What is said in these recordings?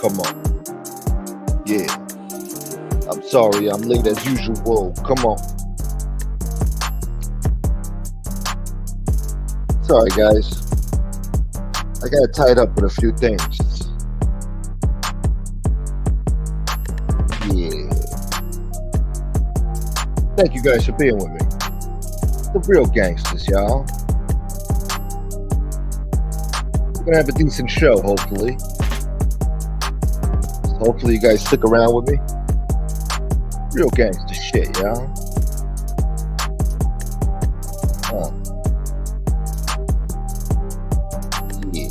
Come on. Yeah. I'm sorry, I'm late as usual. Come on. Sorry, guys. I got tied up with a few things. Yeah. Thank you guys for being with me. The real gangsters, y'all. We're gonna have a decent show, hopefully. Hopefully you guys stick around with me. Real gangster shit, y'all. Yeah.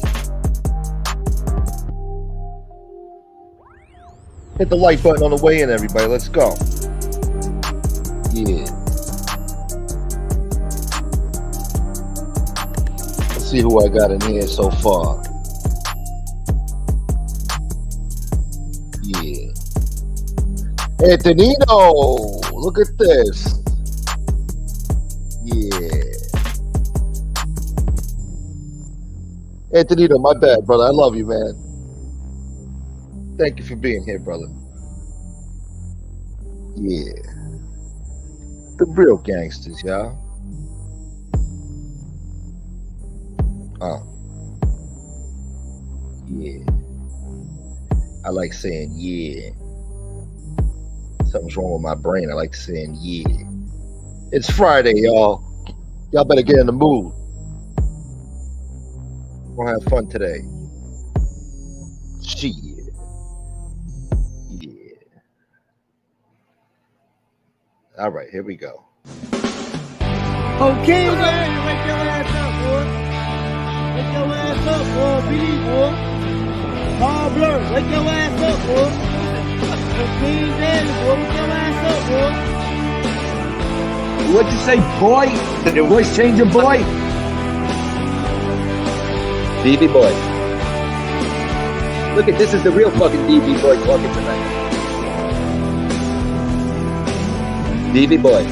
Hit the like button on the way in, everybody. Let's go. Yeah. Let's see who I got in here so far. Yeah. Antonino, look at this. Yeah. Antonino, my bad, brother. I love you, man. Thank you for being here, brother. Yeah. The real gangsters, y'all. Yeah. I like saying yeah. Something's wrong with my brain. I like saying yeah. It's Friday, y'all. Y'all better get in the mood. We're gonna have fun today. Shit. Yeah. All right, here we go. Okay, man. Wake your ass up, boy. Wake your ass up, boy. Billy, boy. Paul Blur, wake your ass up, boy. King Daddy, boy, wake your ass up, boy. What'd you say, boy? The voice changer, boy? DB boy. Look at this is the real fucking DB boy talking tonight. DB boy.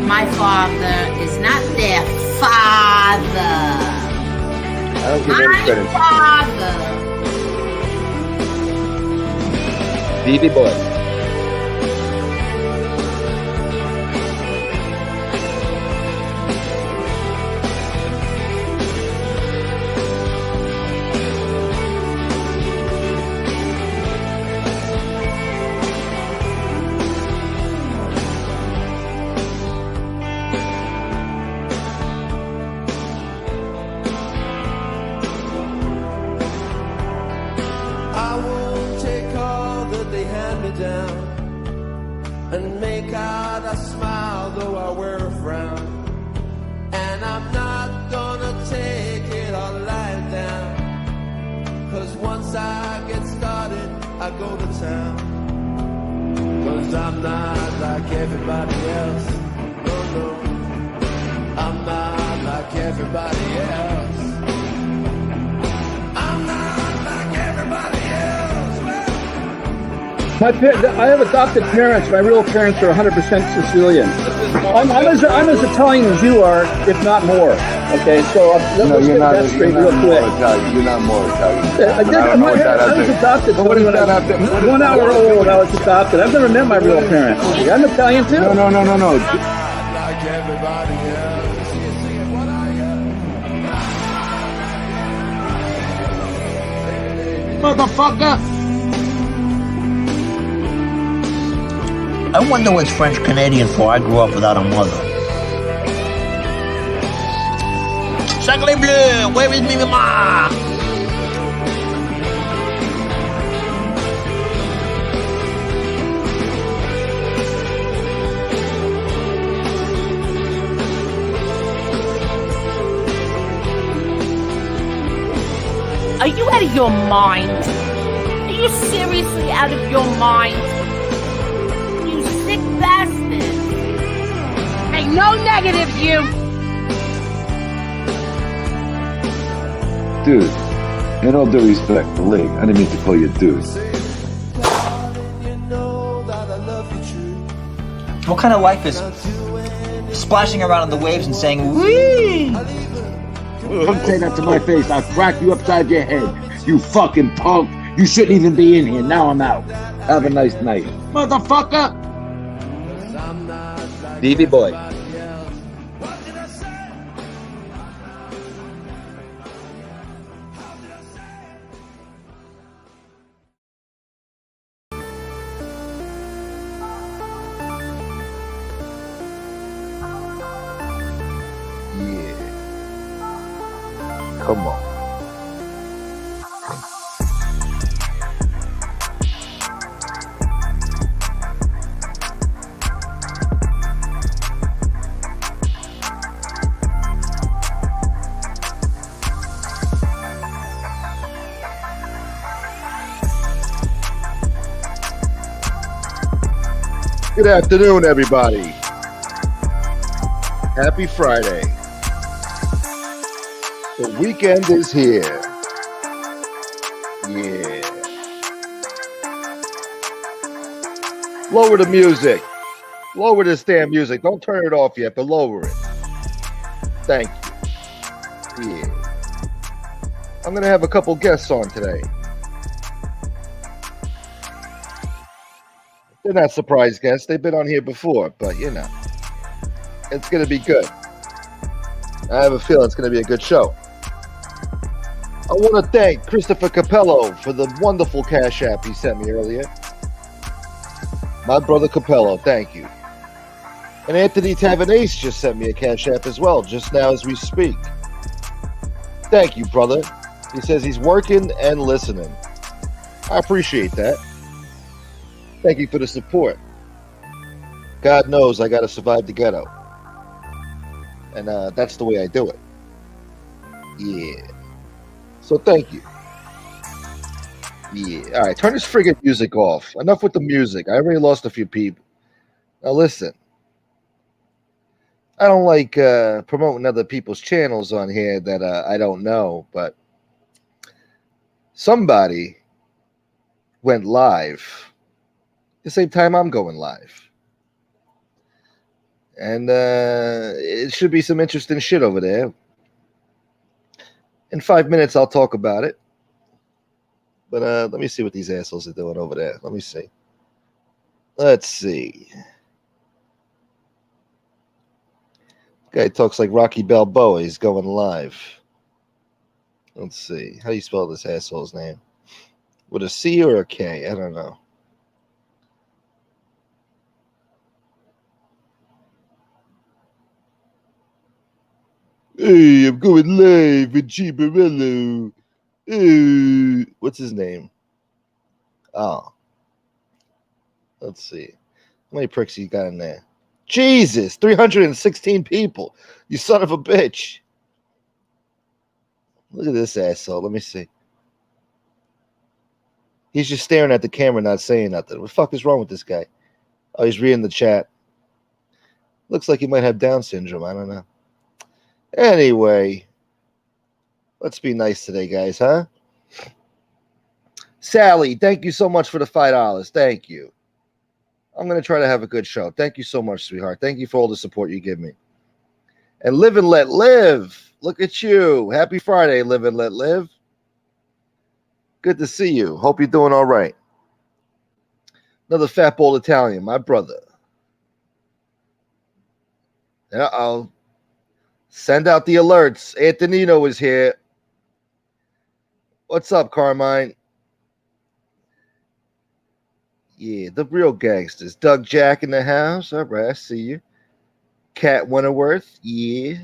My father is not their father. I don't give any credit. My father. DB boy. And make out a smile though I wear a frown. And I'm not gonna take it all lying down, 'cause once I get started I go to town. 'Cause I'm not like everybody else. No, no. I'm not like everybody else. I'm not like everybody else. I have adopted parents. My real parents are 100% Sicilian. I'm as Italian as you are, if not more. Okay, so let's get that straight real quick. You're not more Italian. I was adopted. But what does that have to? 1 hour old, I was adopted. I've never met my real parents. I'm Italian too. No. Like everybody else. Singing what I am. Motherfucker! I wonder what's French Canadian for. I grew up without a mother. Sacre bleu, where is me mama? Are you out of your mind? Are you seriously out of your mind? You sick bastard! Hey, no negatives, you! Dude, in all due respect, the league, I didn't mean to call you dude. You know that I love you true. What kind of life is splashing around in the waves and saying, wee? Don't say that to my face. I'll crack you upside your head. You fucking punk. You shouldn't even be in here. Now I'm out. Have a nice night. Motherfucker! DB boy. Yeah. Come on. Good afternoon, everybody. Happy Friday. The weekend is here. Yeah. Lower the music. Lower this damn music. Don't turn it off yet, but lower it. Thank you. Yeah. I'm going to have a couple guests on today. They're not surprise guests. They've been on here before, but you know, it's going to be good. I have a feeling it's going to be a good show. I want to thank Christopher Capello for the wonderful Cash App he sent me earlier. My brother Capello, thank you. And Anthony Tavanace just sent me a Cash App as well, just now as we speak. Thank you, brother. He says he's working and listening. I appreciate that. Thank you for the support. God knows I got to survive the ghetto. And that's the way I do it. Yeah. So thank you. Yeah. All right, turn this friggin' music off. Enough with the music. I already lost a few people. Now listen. I don't like promoting other people's channels on here that I don't know, but somebody went live the same time I'm going live. And it should be some interesting shit over there. In 5 minutes, I'll talk about it. But let me see what these assholes are doing over there. Let me see. Let's see. Guy talks like Rocky Balboa. He's going live. Let's see. How do you spell this asshole's name? With a C or a K? I don't know. Hey, I'm going live with G. Barello. What's his name? Oh. Let's see. How many pricks you got in there? Jesus, 316 people. You son of a bitch. Look at this asshole. Let me see. He's just staring at the camera, not saying nothing. What the fuck is wrong with this guy? Oh, he's reading the chat. Looks like he might have Down syndrome. I don't know. Anyway, let's be nice today, guys, huh? Sally, thank you so much for the $5. Thank you. I'm going to try to have a good show. Thank you so much, sweetheart. Thank you for all the support you give me. And Live and Let Live. Look at you. Happy Friday, Live and Let Live. Good to see you. Hope you're doing all right. Another fat ball Italian, my brother. Uh-oh. Send out the alerts. Antonino is here. What's up, Carmine? Yeah, the real gangsters. Doug Jack in the house. All right, I see you. Cat Winterworth. Yeah.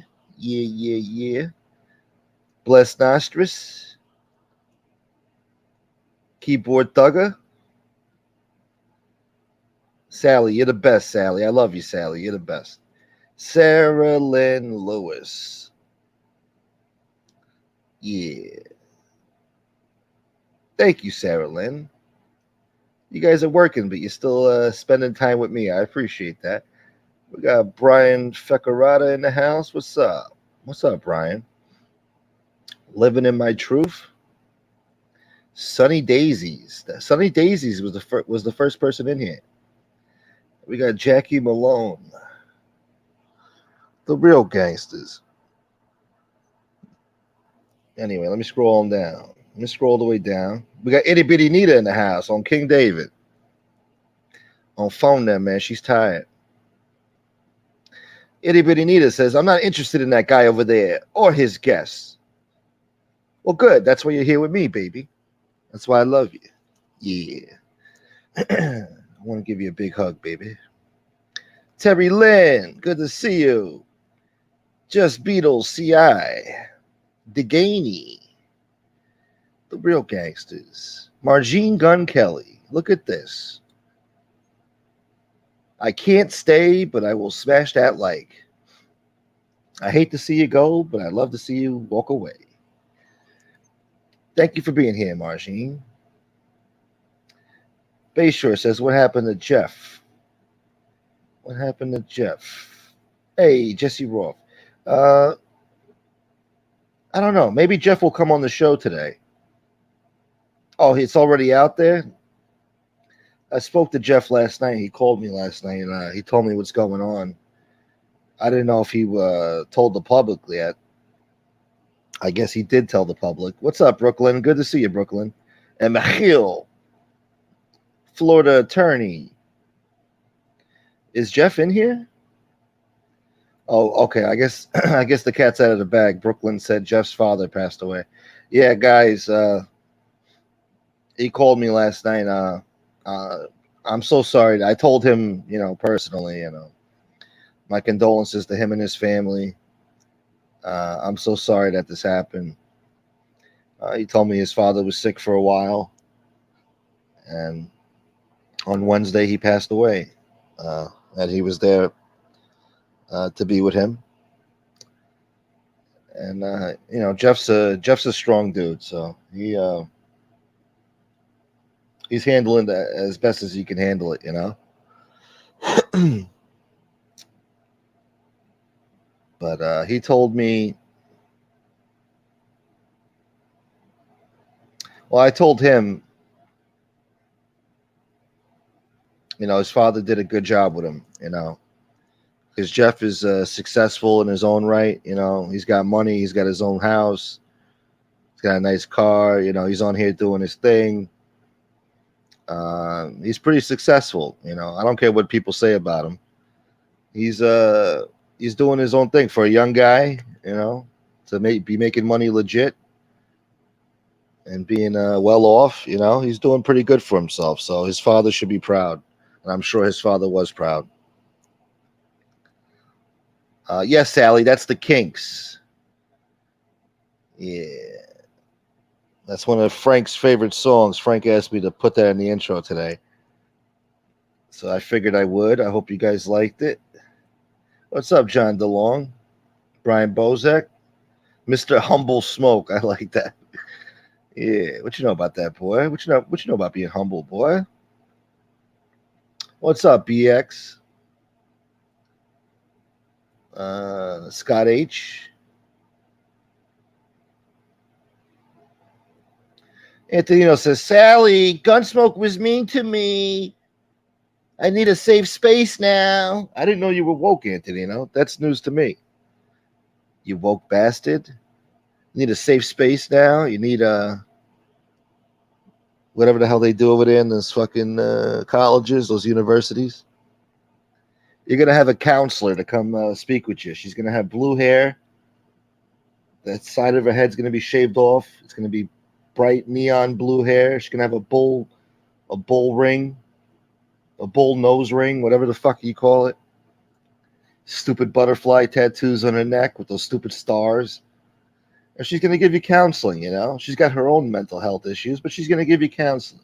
Bless Nostris. Keyboard Thugger. Sally, you're the best, Sally. I love you, Sally. You're the best. Sarah Lynn Lewis. Yeah. Thank you, Sarah Lynn. You guys are working, but you're still spending time with me. I appreciate that. We got Brian Fecarata in the house. What's up? What's up, Brian? Living in my truth. Sunny Daisies. Sunny Daisies was the first person in here. We got Jackie Malone. The real gangsters. Anyway, let me scroll on down. Let me scroll the way down. We got Itty Bitty Nita in the house on King David. On phone there, man. She's tired. Itty Bitty Nita says, I'm not interested in that guy over there or his guests. Well, good. That's why you're here with me, baby. That's why I love you. Yeah. I want to give you a big hug, baby. Terry Lynn, good to see you. Just Beatles, CI. Deganey. The real gangsters. Margene Gun Kelly. Look at this. I can't stay, but I will smash that like. I hate to see you go, but I'd love to see you walk away. Thank you for being here, Margene. Bayshore says, what happened to Jeff? What happened to Jeff? Hey, Jesse Roth. I don't know. Maybe Jeff will come on the show today. Oh, it's already out there? I spoke to Jeff last night. He called me last night, and he told me what's going on. I didn't know if he told the public yet. I guess he did tell the public. What's up, Brooklyn? Good to see you, Brooklyn. And Michiel, Florida attorney. Is Jeff in here? Oh, okay. I guess the cat's out of the bag. Brooklyn said Jeff's father passed away. Yeah, guys. He called me last night. I'm so sorry. I told him, personally, my condolences to him and his family. I'm so sorry that this happened. He told me his father was sick for a while, and on Wednesday he passed away. And he was there to be with him. And Jeff's a strong dude, so he's handling that as best as he can handle it, But he told me, well, I told him, his father did a good job with him, because Jeff is successful in his own right. He's got money. He's got his own house. He's got a nice car. He's on here doing his thing. He's pretty successful. I don't care what people say about him. He's doing his own thing for a young guy, to be making money legit and being well off. He's doing pretty good for himself. So his father should be proud. And I'm sure his father was proud. Yes, Sally, that's the Kinks. Yeah. That's one of Frank's favorite songs. Frank asked me to put that in the intro today. So I figured I would. I hope you guys liked it. What's up, John DeLong? Brian Bozak? Mr. Humble Smoke. I like that. Yeah, what you know about that, boy? What you know about being humble, boy? What's up, BX? Scott H. Antonino says, Sally, Gunsmoke was mean to me. I need a safe space now. I didn't know you were woke, Antonino. That's news to me. You woke bastard. You need a safe space now. You need whatever the hell they do over there in those fucking colleges, those universities. You're gonna have a counselor to come speak with you. She's gonna have blue hair. That side of her head's gonna be shaved off. It's gonna be bright neon blue hair. She's gonna have a bull ring, a bull nose ring, whatever the fuck you call it. Stupid butterfly tattoos on her neck with those stupid stars. And she's gonna give you counseling. You know, she's got her own mental health issues, but she's gonna give you counseling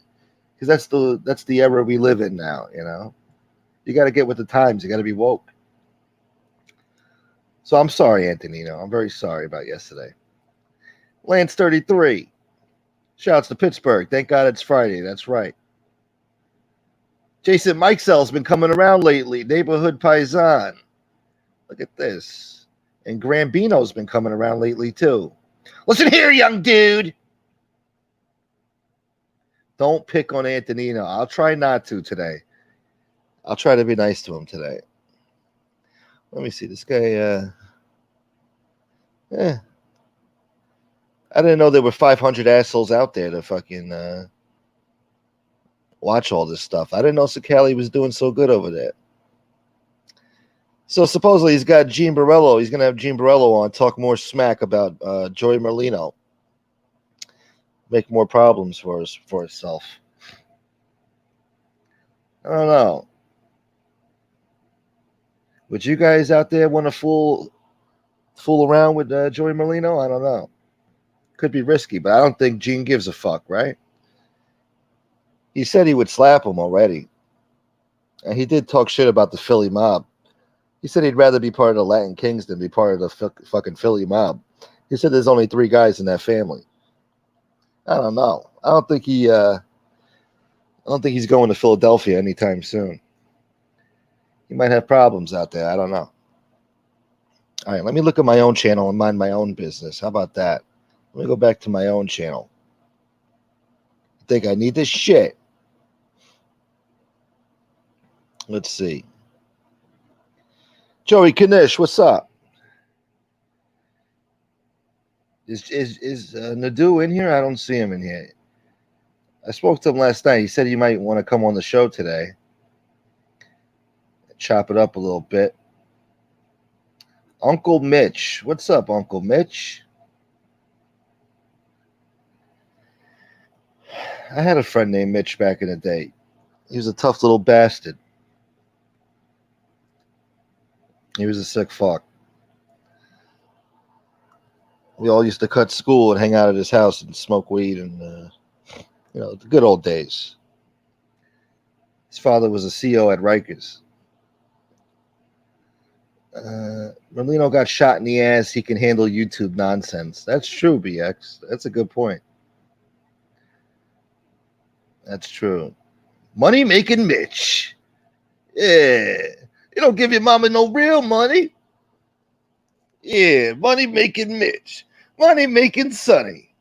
because that's the era we live in now. You know, you got to get with the times. You got to be woke. So I'm sorry, Antonino. I'm very sorry about yesterday. Lance 33. Shouts to Pittsburgh. Thank God it's Friday. That's right. Jason Mikesell's been coming around lately. Neighborhood Paisan. Look at this. And Grambino's been coming around lately too. Listen here, young dude. Don't pick on Antonino. I'll try not to today. I'll try to be nice to him today. Let me see. This guy, I didn't know there were 500 assholes out there to fucking watch all this stuff. I didn't know Sakali was doing so good over there. So supposedly he's got Gene Borello. He's going to have Gene Borello on, talk more smack about Joey Merlino. Make more problems for himself. I don't know. Would you guys out there want to fool around with Joey Merlino? I don't know. Could be risky, but I don't think Gene gives a fuck, right? He said he would slap him already. And he did talk shit about the Philly mob. He said he'd rather be part of the Latin Kings than be part of the fucking Philly mob. He said there's only 3 guys in that family. I don't know. I don't think he's going to Philadelphia anytime soon. He might have problems out there. I don't know. All right, let me look at my own channel and mind my own business. How about that? Let me go back to my own channel. I think I need this shit. Let's see. Joey Kanish, what's up? Is Nadu in here? I don't see him in here. I spoke to him last night. He said he might want to come on the show today. Chop it up a little bit. Uncle Mitch. What's up, Uncle Mitch? I had a friend named Mitch back in the day. He was a tough little bastard. He was a sick fuck. We all used to cut school and hang out at his house and smoke weed and, the good old days. His father was a CO at Rikers. Merlino got shot in the ass. He can handle YouTube nonsense. That's true, BX. That's a good point. That's true. Money making Mitch. Yeah. You don't give your mama no real money. Yeah, money making Mitch. Money making Sonny.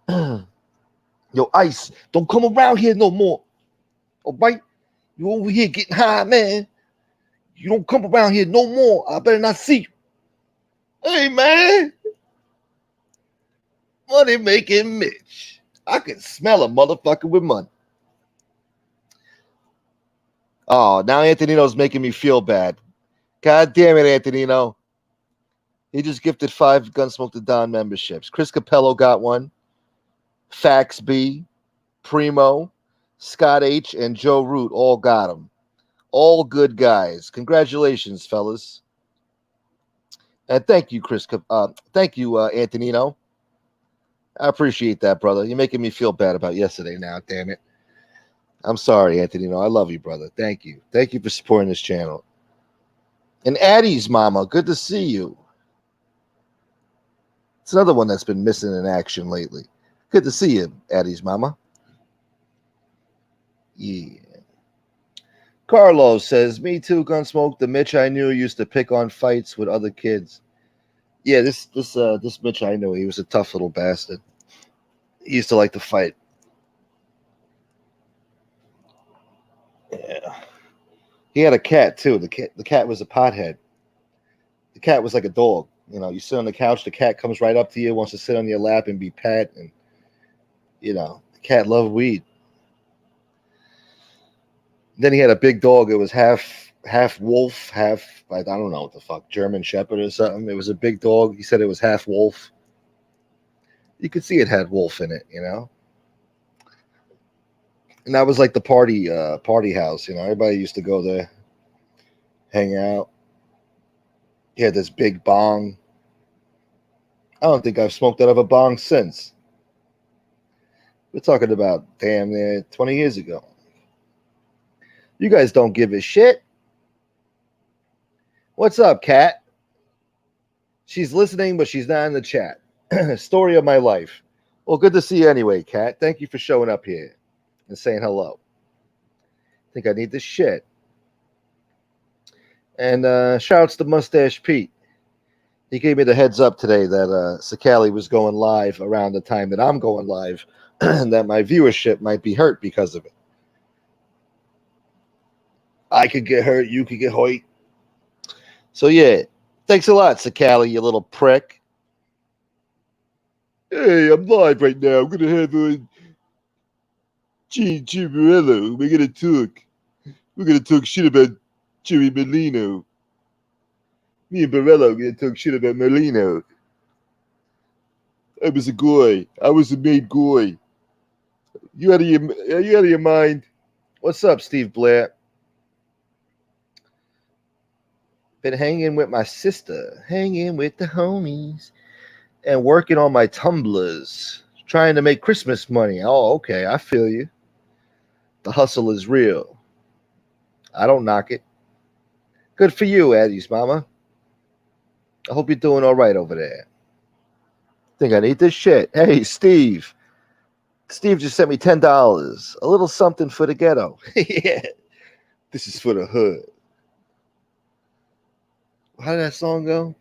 Yo, Ice, don't come around here no more. All right? You over here getting high, man. You don't come around here no more. I better not see you. Hey, man. Money making Mitch. I can smell a motherfucker with money. Oh, now Antonino's making me feel bad. God damn it, Antonino. He just gifted 5 Gunsmoke to Don memberships. Chris Capello got one. Fax B, Primo, Scott H, and Joe Root all got them. All good guys. Congratulations, fellas. And thank you, Antonino. I appreciate that, brother. You're making me feel bad about yesterday now, damn it. I'm sorry, Antonino. I love you, brother. Thank you. Thank you for supporting this channel. And Addie's mama, good to see you. It's another one that's been missing in action lately. Good to see you, Addie's mama. Yeah. Carlos says, "Me too, Gunsmoke. The Mitch I knew used to pick on fights with other kids." Yeah, this Mitch I knew, he was a tough little bastard. He used to like to fight. Yeah. He had a cat too. The cat was a pothead. The cat was like a dog. You know, you sit on the couch, the cat comes right up to you, wants to sit on your lap and be pet, and the cat loved weed. Then he had a big dog. It was half wolf, half, I don't know what the fuck, German Shepherd or something. It was a big dog. He said it was half wolf. You could see it had wolf in it, And that was like the party house. Everybody used to go there, hang out. He had this big bong. I don't think I've smoked out of a bong since. We're talking about damn near 20 years ago. You guys don't give a shit. What's up, Kat? She's listening, but she's not in the chat. Story of my life. Well, good to see you anyway, Kat. Thank you for showing up here and saying hello. I think I need this shit. And shouts to Mustache Pete. He gave me the heads up today that Sakali was going live around the time that I'm going live, and that my viewership might be hurt because of it. I could get hurt, you could get hurt. So yeah, thanks a lot, Sakali, you little prick. Hey, I'm live right now. I'm gonna have Jimmy Morello. We're gonna talk shit about Jimmy Merlino. Me and Barello are gonna talk shit about Merlino. I was a guy. I was a made guy. Are you out of your mind? What's up, Steve Blair? Been hanging with my sister, hanging with the homies, and working on my tumblers, trying to make Christmas money. Oh, okay, I feel you. The hustle is real. I don't knock it. Good for you, Addie's mama. I hope you're doing all right over there. Think I need this shit. Hey, Steve. Steve just sent me $10. A little something for the ghetto. Yeah. This is for the hood. How did that song go?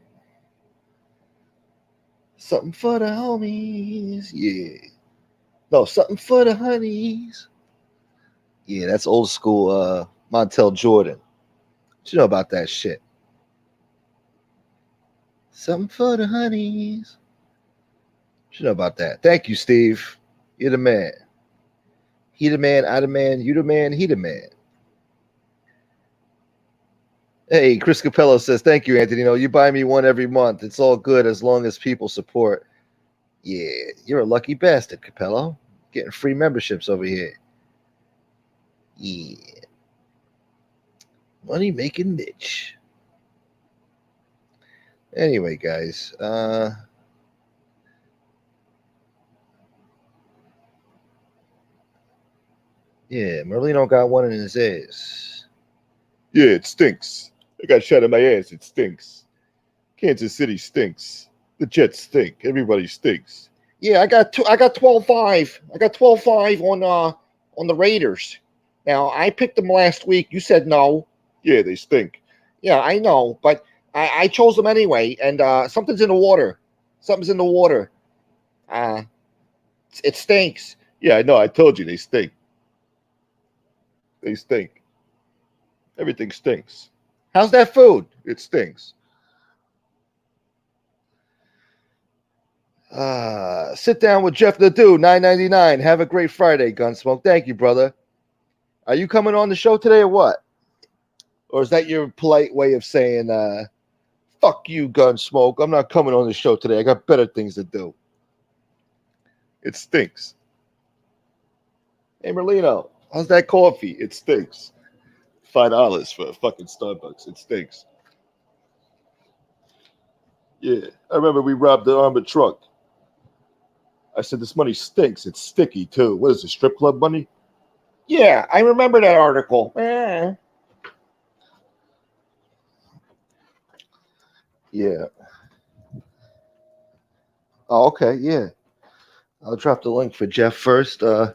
Something for the homies. Yeah. No, something for the honeys. Yeah, that's old school Montel Jordan. What you know about that shit? Something for the honeys. What you know about that? Thank you, Steve. You're the man. He the man, I the man, you the man, he the man. Hey, Chris Capello says, thank you, Anthony. You buy me one every month. It's all good as long as people support. Yeah, you're a lucky bastard, Capello. Getting free memberships over here. Yeah. Money making Mitch. Anyway, guys. Yeah, Merlino got one in his ass. Yeah, it stinks. I got shot in my ass. It stinks. Kansas City stinks. The Jets stink. Everybody stinks. Yeah, I got 12-5. I got 12-5 on the Raiders. Now, I picked them last week. You said no. Yeah, they stink. Yeah, I know, but I chose them anyway, and something's in the water. Something's in the water. It stinks. Yeah, I know. I told you they stink. They stink. Everything stinks. How's that food? It stinks. Sit down with Jeff Nadu, $9.99. Have a great Friday, Gunsmoke. Thank you, brother. Are you coming on the show today or what? Or is that your polite way of saying, fuck you, Gunsmoke? I'm not coming on the show today. I got better things to do. It stinks. Hey, Merlino, how's that coffee? It stinks. $5 for a fucking Starbucks. It stinks. Yeah, I remember we robbed the armored truck. I said, this money stinks. It's sticky, too. What is it, strip club money? Yeah, I remember that article. Yeah. Oh, okay, yeah. I'll drop the link for Jeff first. I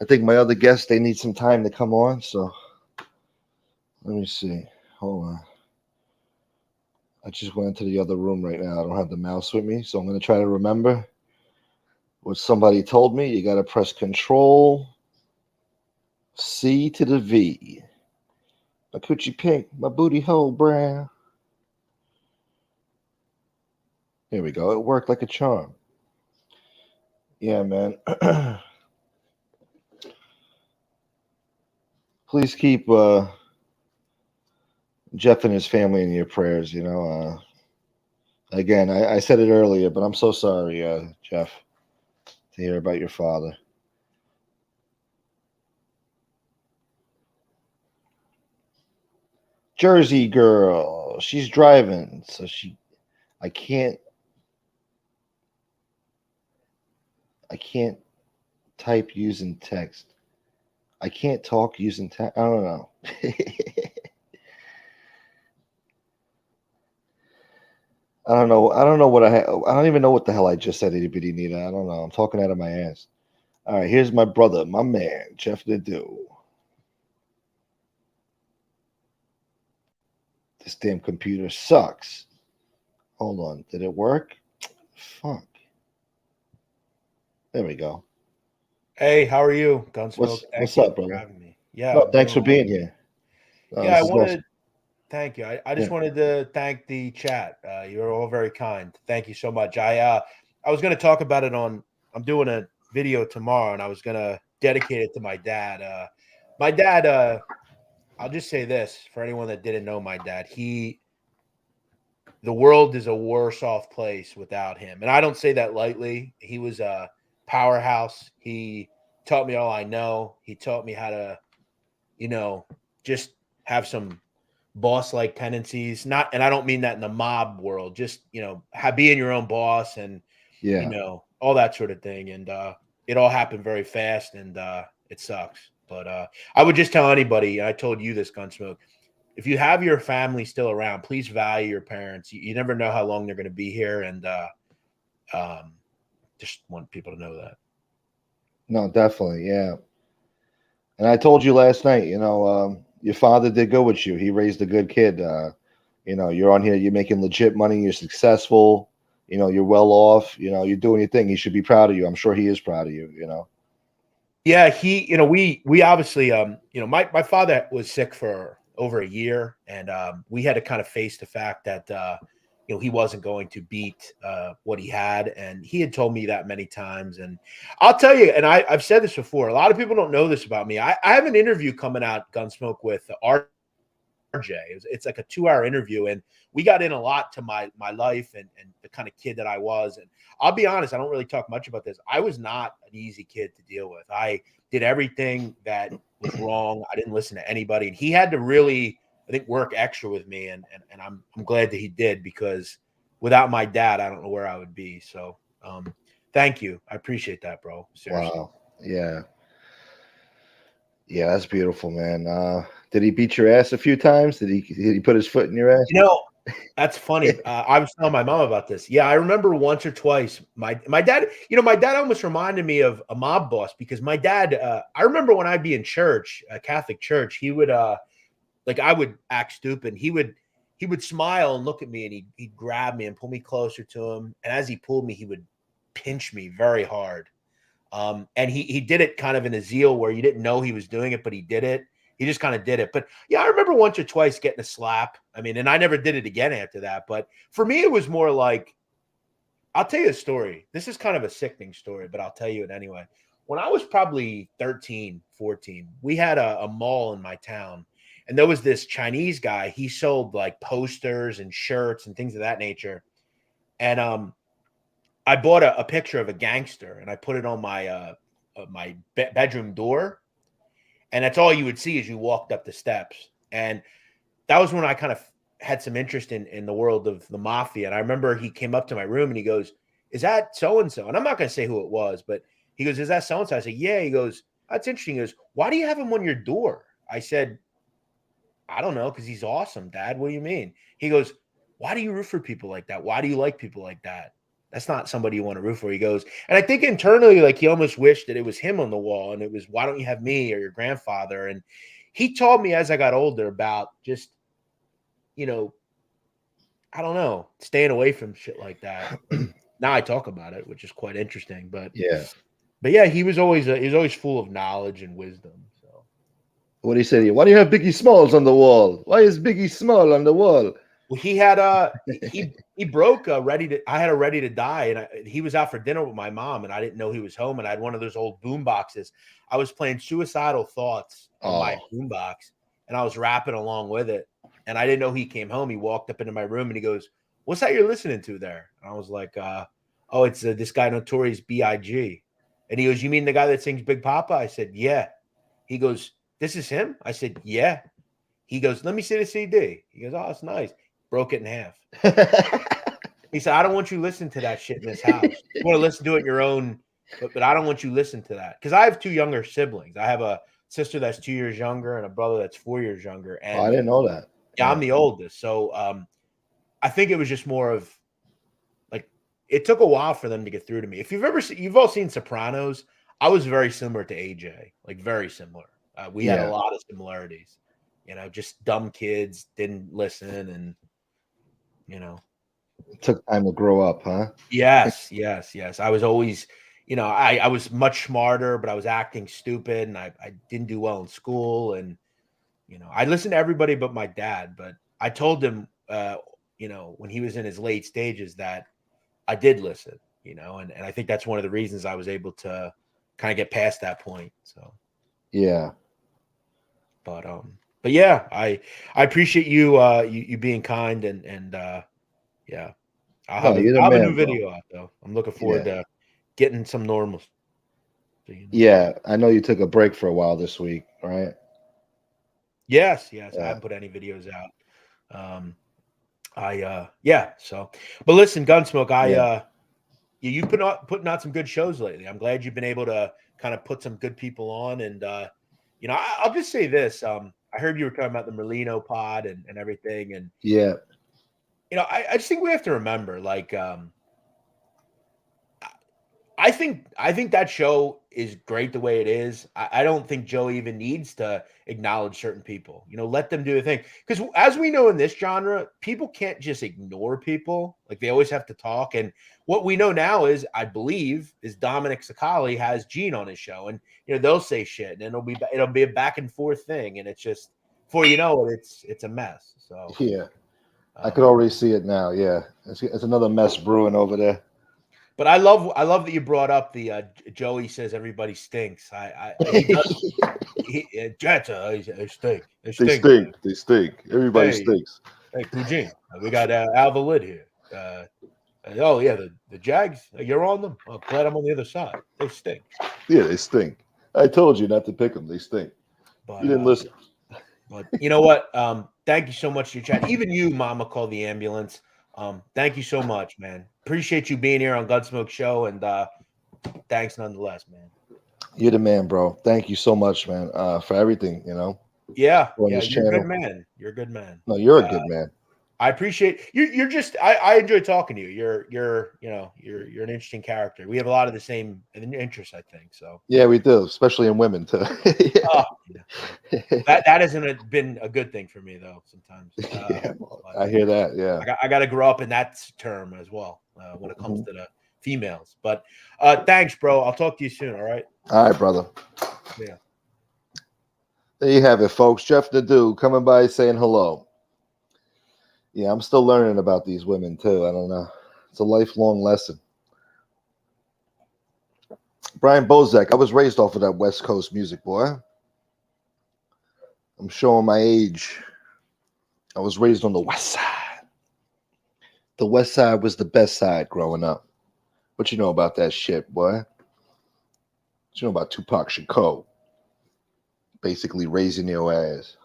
think my other guests, they need some time to come on, so let me see. Hold on. I just went into the other room right now. I don't have the mouse with me, so I'm going to try to remember what somebody told me. You got to press Control C to the V. My coochie pink, my booty hole brown. Here we go. It worked like a charm. Yeah, man. Please keep Jeff and his family in your prayers. Again, I said it earlier, but I'm so sorry, Jeff, to hear about your father. Jersey girl, she's driving, so I can't type using text. I can't talk using text. I don't know. I don't know. I don't know what I don't even know what the hell I just said, itty bitty Nita. I don't know. I'm talking out of my ass. All right, here's my brother, my man, Jeff Nadu. This damn computer sucks. Hold on. Did it work? Fuck. There we go. Hey, how are you, Gunsmoke? What's up, brother? Having me. Yeah, No, thanks for being here. Yeah, I wanted. Awesome. Thank you. I just wanted to thank the chat. You're all very kind. Thank you so much. I was going to talk about it on. I'm doing a video tomorrow, and I was going to dedicate it to my dad. My dad. I'll just say this for anyone that didn't know my dad. The world is a worse off place without him, and I don't say that lightly. He was a powerhouse. He taught me all I know. He taught me how to, just have some boss-like tendencies. And I don't mean that in the mob world. Just being your own boss and all that sort of thing. And it all happened very fast, and it sucks. But I would just tell anybody. And I told you this, Gunsmoke. If you have your family still around, please value your parents. You never know how long they're going to be here, and just want people to know that. No, definitely, yeah. And I told you last night, your father did good with you. He raised a good kid. You're on here, you're making legit money, you're successful, you're well off, you're doing your thing. He should be proud of you. I'm sure he is proud of you, Yeah, we obviously, my father was sick for over a year, and we had to kind of face the fact that, he wasn't going to beat what he had. And he had told me that many times. And I'll tell you, and I've said this before, a lot of people don't know this about me. I have an interview coming out, Gunsmoke, with RJ. It's like a 2-hour interview. And we got in a lot to my life and the kind of kid that I was. And I'll be honest, I don't really talk much about this. I was not an easy kid to deal with. I did everything that was wrong. I didn't listen to anybody. And he had to really, I think, work extra with me, and I'm glad that he did, because without my dad, I don't know where I would be. So, thank you. I appreciate that, bro. Seriously. Wow. Yeah. Yeah, that's beautiful, man. Did he beat your ass a few times? Did he put his foot in your ass? That's funny. I was telling my mom about this. Yeah, I remember once or twice. My dad, my dad almost reminded me of a mob boss, because my dad. I remember when I'd be in church, a Catholic church, he would. I would act stupid. He would smile and look at me, and he'd grab me and pull me closer to him. And as he pulled me, he would pinch me very hard. And he did it kind of in a zeal where you didn't know he was doing it, but he did it. He just kind of did it. But yeah, I remember once or twice getting a slap. I mean, and I never did it again after that. But for me, it was more like, I'll tell you a story. This is kind of a sickening story, but I'll tell you it anyway. When I was probably 13, 14, we had a mall in my town. And there was this Chinese guy. He sold like posters and shirts and things of that nature. And I bought a picture of a gangster, and I put it on my bedroom door. And that's all you would see as you walked up the steps. And that was when I kind of had some interest in the world of the mafia. And I remember he came up to my room and he goes, "Is that so-and-so?" And I'm not going to say who it was, but he goes, "Is that so-and-so?" I said, "Yeah." He goes, "That's interesting." He goes, "Why do you have him on your door?" I said, "I don't know, because he's awesome, Dad. What do you mean?" He goes, "Why do you root for people like that? Why do you like people like that?" That's not somebody you want to root for. He goes, and I think internally, like he almost wished that it was him on the wall, and it was, why don't you have me or your grandfather? And he taught me as I got older about just, you know, I don't know, staying away from shit like that. Now I talk about it, which is quite interesting. But yeah, he was always full of knowledge and wisdom. So what do you say? Why do you have Biggie Smalls on the wall? Why is Biggie Small on the wall? well, he had he broke I had a Ready to Die, and he was out for dinner with my mom, and I didn't know he was home, and I had one of those old boom boxes. I was playing Suicidal Thoughts on my boom box, and I was rapping along with it, and I didn't know he came home. He walked up into my room and he goes, "What's that you're listening to there?" And I was like, "Oh, it's this guy Notorious B.I.G." And he goes, "You mean the guy that sings Big Papa?" I said, "Yeah." He goes, "This is him?" I said, "Yeah." He goes, "Let me see the CD." He goes, "Oh, it's nice." Broke it in half. He said, "I don't want you listening to that shit in this house. You want to listen to it in your own, but I don't want you listening to that." Because I have 2 younger siblings. I have a sister that's 2 years younger and a brother that's 4 years younger. And I didn't know that. Yeah, I'm the oldest. So I think it was just more of like, it took a while for them to get through to me. If you've all seen Sopranos, I was very similar to AJ, like very similar. We had a lot of similarities, you know, just dumb kids, didn't listen, and you know, it took time to grow up, huh? Yes. I was always, you know, I was much smarter, but I was acting stupid, and I didn't do well in school, and you know, I listened to everybody but my dad. But I told him, you know, when he was in his late stages, that I did listen, you know, and I think that's one of the reasons I was able to kind of get past that point. So yeah. But yeah, I appreciate you you being kind, and yeah. I'll have a new video out though. I'm looking forward to getting some normalcy. Yeah, I know you took a break for a while this week, right? Yes. I haven't put any videos out. So, but listen, Gunsmoke, you've been putting out some good shows lately. I'm glad you've been able to kind of put some good people on, and you know, I'll just say this. I heard you were talking about the Merlino pod and everything, and yeah. You know, I just think we have to remember, like, I think that show is great the way it is. I don't think Joe even needs to acknowledge certain people. You know, let them do the thing. Because as we know in this genre, people can't just ignore people. Like, they always have to talk. And what we know now is, I believe, is Dominic Sicali has Gene on his show, and you know, they'll say shit, and it'll be a back and forth thing, and it's just, before you know it, it's a mess. So yeah. I could already see it now. Yeah, it's another mess brewing over there. But I love that you brought up the Joey says everybody stinks. He does. Jets, they stink. They stink. They stink. Everybody stinks. Hey, Eugene, we got Al the Lid here. Oh yeah, the Jags. You're on them. I'm glad I'm on the other side. They stink. Yeah, they stink. I told you not to pick them. They stink. But, you didn't listen. But you know what? Thank you so much for your chat. Even you, Mama, call the ambulance. Thank you so much, man. Appreciate you being here on Gunsmoke Show, and thanks nonetheless, man. You're the man, bro. Thank you so much, man, for everything. You know. Yeah, you're a good man. You're a good man. No, you're a good man. I appreciate you. You're just. I enjoy talking to you. You're an interesting character. We have a lot of the same interests, I think. So yeah, we do, especially in women too. That hasn't been a good thing for me though. Sometimes I hear that. Yeah, I got to grow up in that term as well when it comes to the females. But thanks, bro. I'll talk to you soon. All right. All right, brother. Yeah. There you have it, folks. Jeff Nadu coming by saying hello. Yeah, I'm still learning about these women too. I don't know. It's a lifelong lesson. Brian Bozak, I was raised off of that West Coast music, boy. I'm showing my age. I was raised on the West Side. The West Side was the best side growing up. What you know about that shit, boy? What you know about Tupac Shakur? Basically raising your ass.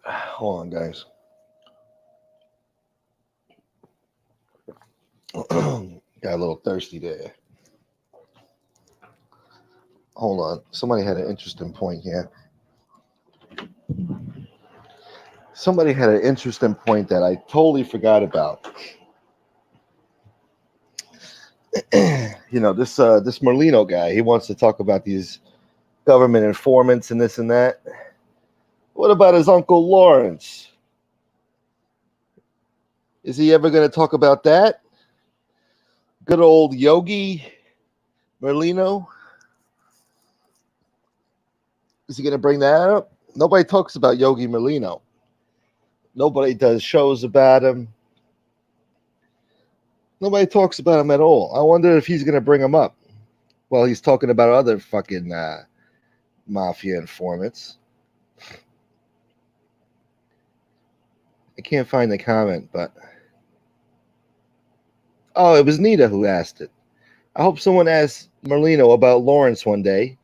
Hold on, guys. Got a little thirsty there. Hold on. Somebody had an interesting point here. Somebody had an interesting point that I totally forgot about. This Merlino guy, he wants to talk about these government informants and this and that. What about his uncle Lawrence? Is he ever going to talk about that? Good old Yogi Merlino? Is he going to bring that up? Nobody talks about Yogi Merlino. Nobody does shows about him. Nobody talks about him at all. I wonder if he's going to bring him up while he's talking about other fucking mafia informants. I can't find the comment, but... Oh, it was Nita who asked it. I hope someone asks Merlino about Lawrence one day.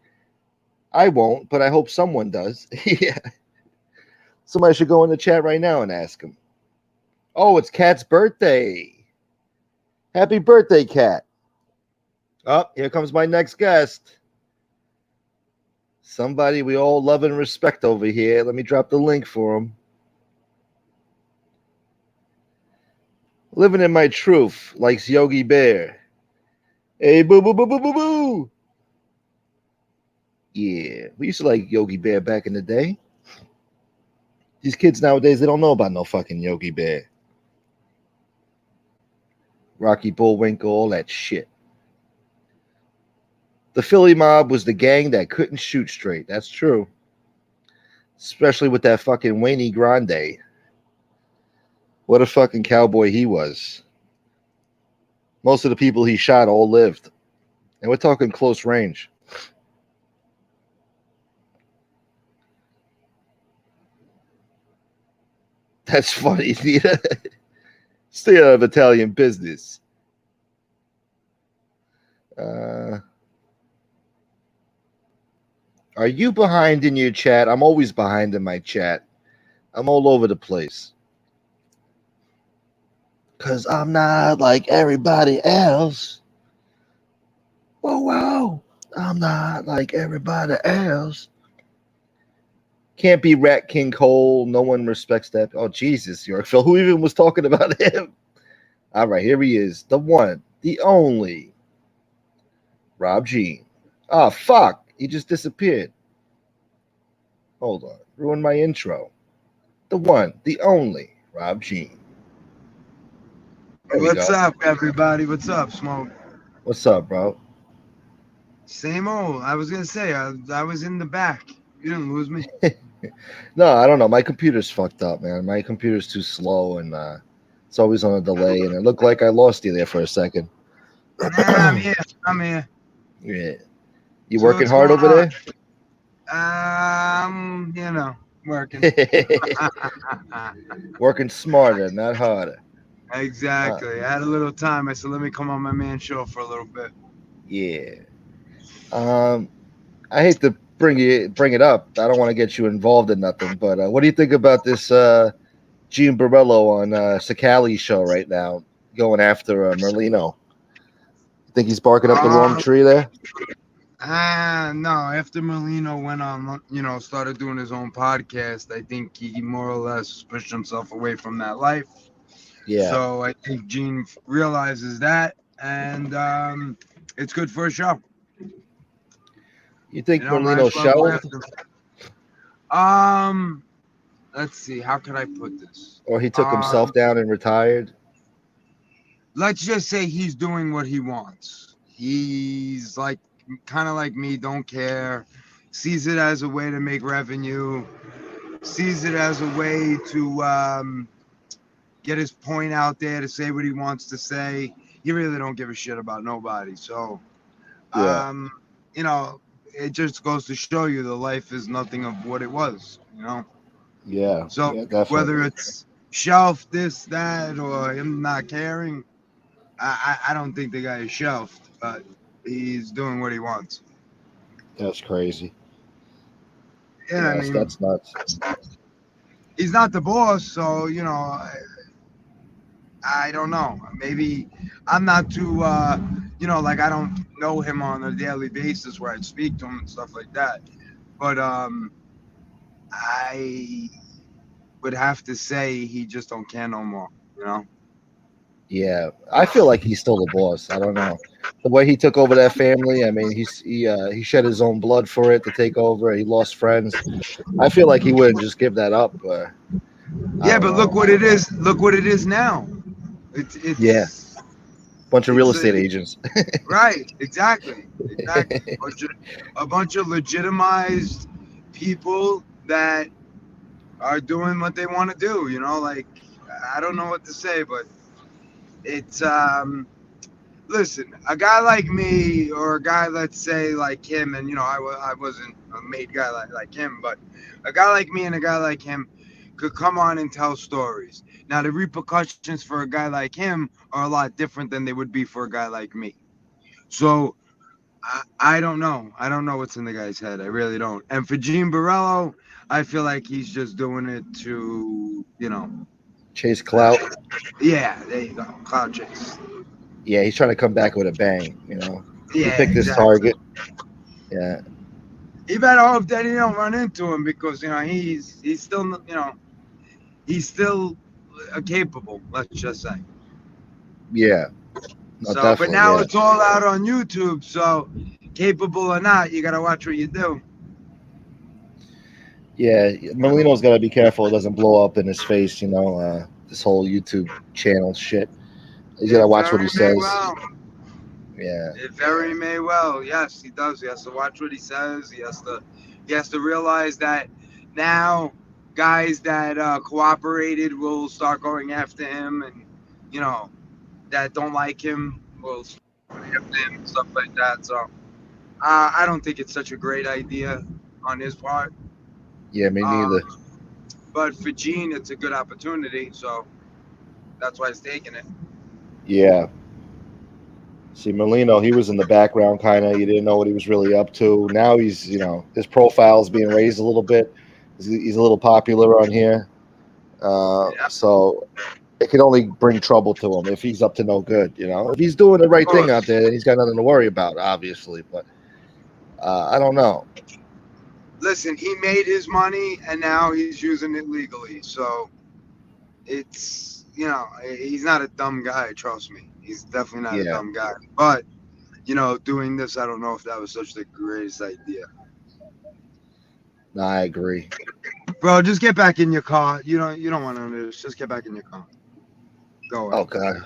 I won't, but I hope someone does. Yeah. Somebody should go in the chat right now and ask him. Oh, it's Kat's birthday. Happy birthday, Kat. Oh, here comes my next guest. Somebody we all love and respect over here. Let me drop the link for him. Living in my truth, likes Yogi Bear. Hey, boo, boo, boo, boo, boo, boo. Yeah, we used to like Yogi Bear back in the day. These kids nowadays, they don't know about no fucking Yogi Bear. Rocky Bullwinkle, all that shit. The Philly mob was the gang that couldn't shoot straight. That's true. Especially with that fucking Wayne Grande. What a fucking cowboy he was. Most of the people he shot all lived. And we're talking close range. That's funny. Stay out of Italian business. Are you behind in your chat? I'm always behind in my chat. I'm all over the place. Because I'm not like everybody else. Whoa. I'm not like everybody else. Can't be Rat King Cole. No one respects that. Oh, Jesus, Yorkville. Who even was talking about him? All right, here he is. The one, the only. Rob Jean. Oh, fuck. He just disappeared. Hold on. Ruined my intro. The one, the only. Rob Jean. What's up, everybody? What's up, Smoke? What's up, bro? Same old. I was going to say, I was in the back. You didn't lose me. No, I don't know. My computer's fucked up, man. My computer's too slow, and it's always on a delay, and it looked like I lost you there for a second. I'm here. Yeah. You working hard over there? Working. Working smarter, not harder. Exactly. I had a little time. I said, let me come on my man show for a little bit. Yeah. I hate to bring it up. I don't want to get you involved in nothing, but what do you think about this Gene Borello on Sicali's show right now, going after Merlino? Think he's barking up the wrong tree there? No. After Merlino went on, started doing his own podcast, I think he more or less pushed himself away from that life. Yeah. So I think Gene realizes that, and it's good for a show. You think Merlino shelved? Let's see. How could I put this? Or he took himself down and retired? Let's just say he's doing what he wants. He's kind of like me, don't care. Sees it as a way to make revenue. Sees it as a way to get his point out there, to say what he wants to say. He really don't give a shit about nobody. So, it just goes to show you the life is nothing of what it was, Yeah. So yeah, whether it's shelved, this, that, or him not caring, I don't think the guy is shelved, but he's doing what he wants. That's crazy. Yeah, yes, that's nuts. He's not the boss, so I don't know. Maybe I'm not too, I don't know him on a daily basis where I'd speak to him and stuff like that. But I would have to say he just don't care no more. You know? Yeah, I feel like he's still the boss. I don't know the way he took over that family. I mean, he shed his own blood for it to take over. He lost friends. I feel like he wouldn't just give that up. I Yeah, don't but look know. what it is. Look what it is now. It's Yeah, bunch of real it's estate agents. right. Exactly. A bunch of legitimized people that are doing what they want to do. You know, like I don't know what to say, but it's listen, a guy like me or a guy, let's say like him, and you know, I wasn't a made guy like him, but a guy like me and a guy like him could come on and tell stories. Now, the repercussions for a guy like him are a lot different than they would be for a guy like me. So I don't know. I don't know what's in the guy's head. I really don't. And for Gene Borello, I feel like he's just doing it to, you know, Chase clout. Yeah, there you go. Cloud chase. Yeah, he's trying to come back with a bang. You know, he Yeah, picked his exactly. target. Yeah. You better hope that he don't run into him because you know he's still he's still capable. Let's just say. Yeah. No, So, but definitely. now Yeah. it's all out on YouTube. So, capable or not, you gotta watch what you do. Yeah, Molino's got to be careful it doesn't blow up in his face. You know, this whole YouTube channel shit. He's got to It watch what very he may says. well. Yeah. It very may well. Yes, he does. He has to watch what he says. He has to realize that now guys that cooperated will start going after him, and you know that don't like him will start going after him and stuff like that. So I don't think it's such a great idea on his part. Yeah, me neither. But for Gene, it's a good opportunity, so that's why he's taking it. Yeah. See, Molino, he was in the background, kind of. You didn't know what he was really up to. Now he's, you know, his profile's being raised a little bit. He's a little popular on here. So it can only bring trouble to him if he's up to no good. You know, if he's doing the right thing out there, then he's got nothing to worry about, obviously. But I don't know. Listen, he made his money and now he's using it legally. So it's, you know, he's not a dumb guy, trust me. He's definitely not a dumb guy. But, you know, doing this, I don't know if that was such the greatest idea. No, I agree. Bro, just get back in your car. You don't want to know this. Just get back in your car. Go away. Oh God.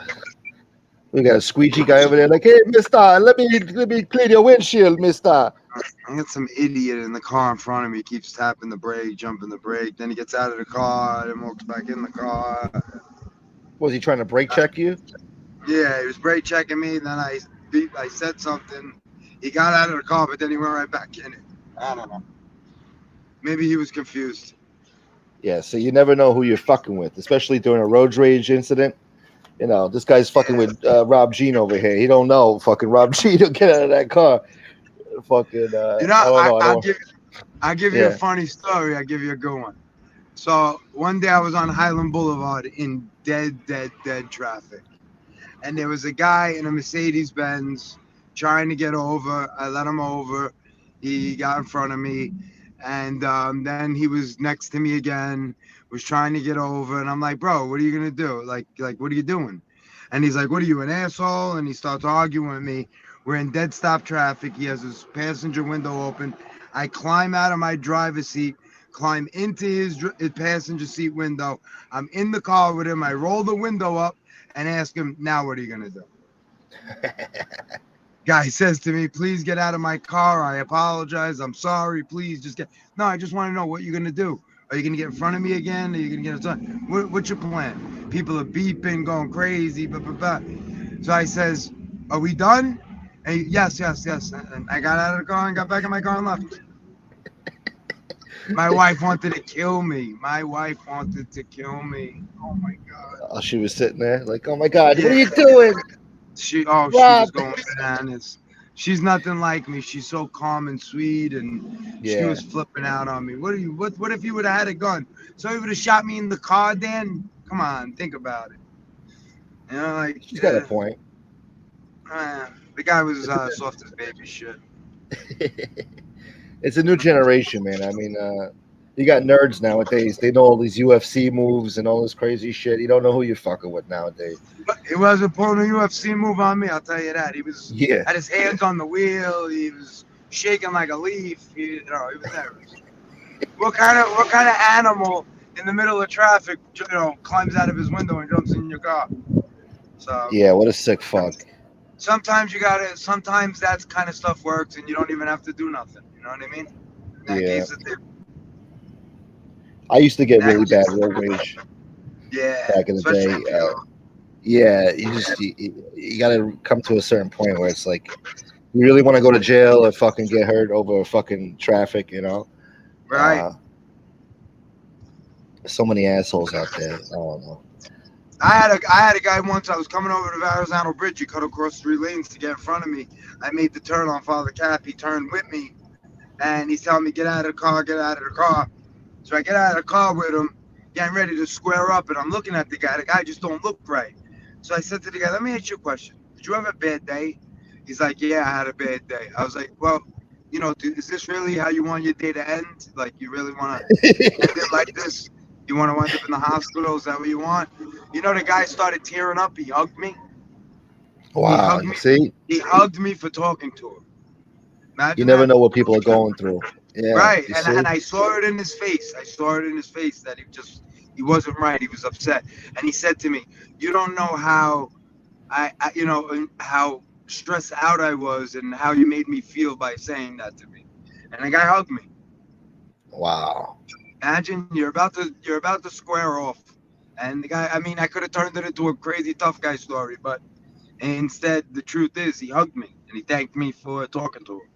We got a squeegee guy over there like, hey, mister, let me clean your windshield, mister. I got some idiot in the car in front of me, keeps tapping the brake, jumping the brake, then he gets out of the car, then walks back in the car. Was he trying to brake check you? Yeah, he was brake checking me, then I said something. He got out of the car, but then he went right back in it. I don't know. Maybe he was confused. Yeah, so you never know who you're fucking with, especially during a road rage incident. You know, this guy's fucking with Rob Jean over here. He don't know fucking Rob Jean will get out of that car. Fucking, I'll give you a funny story. I'll give you a good one. So one day I was on Highland Boulevard in dead traffic. And there was a guy in a Mercedes-Benz trying to get over. I let him over. He got in front of me. And then he was next to me again, was trying to get over. And I'm like, bro, what are you going to do? Like, what are you doing? And he's like, what are you, an asshole? And he starts arguing with me. We're in dead stop traffic. He has his passenger window open. I climb out of my driver's seat, climb into his passenger seat window. I'm in the car with him. I roll the window up and ask him, now what are you going to do? Guy says to me, please get out of my car. I apologize. I'm sorry. Please just get. No, I just want to know what you're going to do. Are you going to get in front of me again? Are you going to get inside? What's your plan? People are beeping, going crazy. Blah, blah, blah. So I says, are we done? And yes. And I got out of the car and got back in my car and left. My wife wanted to kill me. Oh, my God. Oh, she was sitting there like, oh, my God, what are you doing? She was going bananas. She's nothing like me. She's so calm and sweet, and she was flipping out on me. What if you would have had a gun? So he would have shot me in the car, Dan? Come on, think about it. You know, like she's got a point. The guy was soft as baby shit. It's a new generation, man. I mean, You got nerds nowadays. They know all these UFC moves and all this crazy shit. You don't know who you're fucking with nowadays. He wasn't pulling a UFC move on me, I'll tell you that. He was Yeah. had his hands on the wheel. He was shaking like a leaf. He was nervous. What kind of animal in the middle of traffic, climbs out of his window and jumps in your car? So Yeah, what a sick fuck. sometimes sometimes that kind of stuff works and you don't even have to do nothing. You know what I mean? In that Yeah. case, I used to get really bad road rage yeah, back in the day. Yeah, you got to come to a certain point where it's like you really want to go to jail or fucking get hurt over fucking traffic, you know? Right. So many assholes out there. I don't know. I had a guy once. I was coming over to Verrazano Bridge. He cut across 3 lanes to get in front of me. I made the turn on Father Cap. He turned with me, and he's telling me, get out of the car, get out of the car. So I get out of the car with him, getting ready to square up, and I'm looking at the guy. The guy just don't look right. So I said to the guy, let me ask you a question. Did you have a bad day? He's like, yeah, I had a bad day. I was like, well, is this really how you want your day to end? Like, you really want to end it like this? You want to wind up in the hospital? Is that what you want? The guy started tearing up. He hugged me. Wow, see? He hugged me for talking to him. Imagine you never that. know what people are going through. Yeah, right, and I saw it in his face. I saw it in his face that he wasn't right. He was upset, and he said to me, "You don't know how how stressed out I was, and how you made me feel by saying that to me." And the guy hugged me. Wow. Imagine you're about to square off, and the guy. I mean, I could have turned it into a crazy tough guy story, but instead, the truth is, he hugged me and he thanked me for talking to him.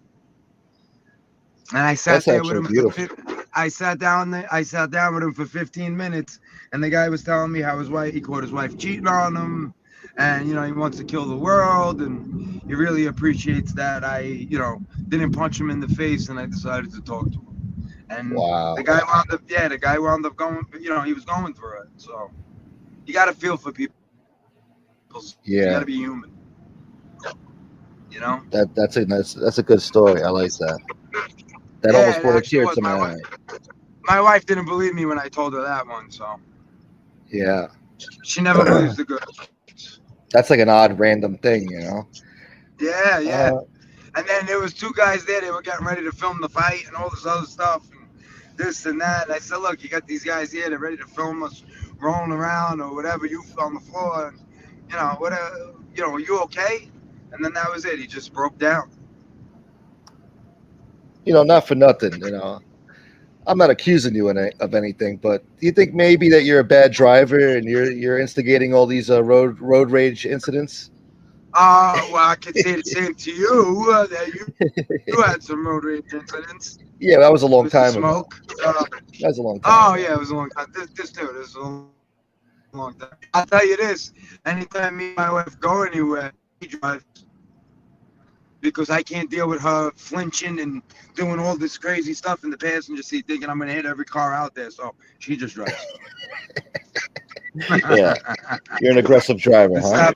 And I sat there with him. I sat down with him for 15 minutes, and the guy was telling me how he caught his wife cheating on him, and he wants to kill the world, and he really appreciates that I didn't punch him in the face, and I decided to talk to him. And wow. the guy wound up going. He was going through it. So you got to feel for people. Yeah. You got to be human. That's a good story. I like that. That almost brought a tear to my eye. My wife didn't believe me when I told her that one, so yeah, she never believes the good. That's like an odd random thing, Yeah. And then there was 2 guys there. They were getting ready to film the fight and all this other stuff and this and that. And I said, look, you got these guys here. They're ready to film us rolling around or whatever. You on the floor, and whatever. Are you okay? And then that was it. He just broke down. Not for nothing. I'm not accusing you of anything, but do you think maybe that you're a bad driver and you're instigating all these road rage incidents? Well, I could say the same to you. That you had some road rage incidents. Yeah, that was a long time ago. That was a long time. Oh yeah, it was a long time. This is a long time. I'll tell you this: anytime me and my wife go anywhere, she drives. Because I can't deal with her flinching and doing all this crazy stuff in the passenger seat, thinking I'm going to hit every car out there. So she just drives. Yeah, you're an aggressive driver, huh?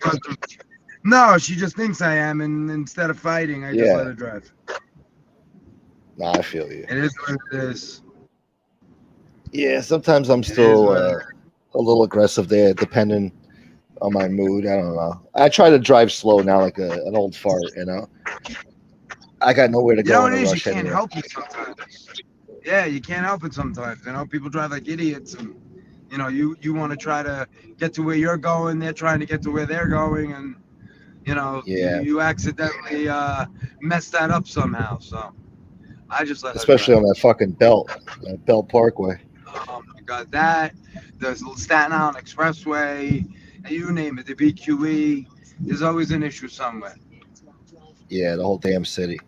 No, she just thinks I am, and instead of fighting, I just let her drive. Nah, I feel you. It is what it is. Yeah, sometimes I'm still a little aggressive there, depending on my mood. I don't know. I try to drive slow now, like an old fart. I got nowhere to go in a rush. You can't help it sometimes. Yeah, you can't help it sometimes. People drive like idiots, and you want to try to get to where you're going. They're trying to get to where they're going, and you accidentally mess that up somehow. So I just let. Especially on that fucking belt Parkway. Oh my God, there's Staten Island Expressway. You name it, the BQE. There's always an issue somewhere. Yeah, the whole damn city.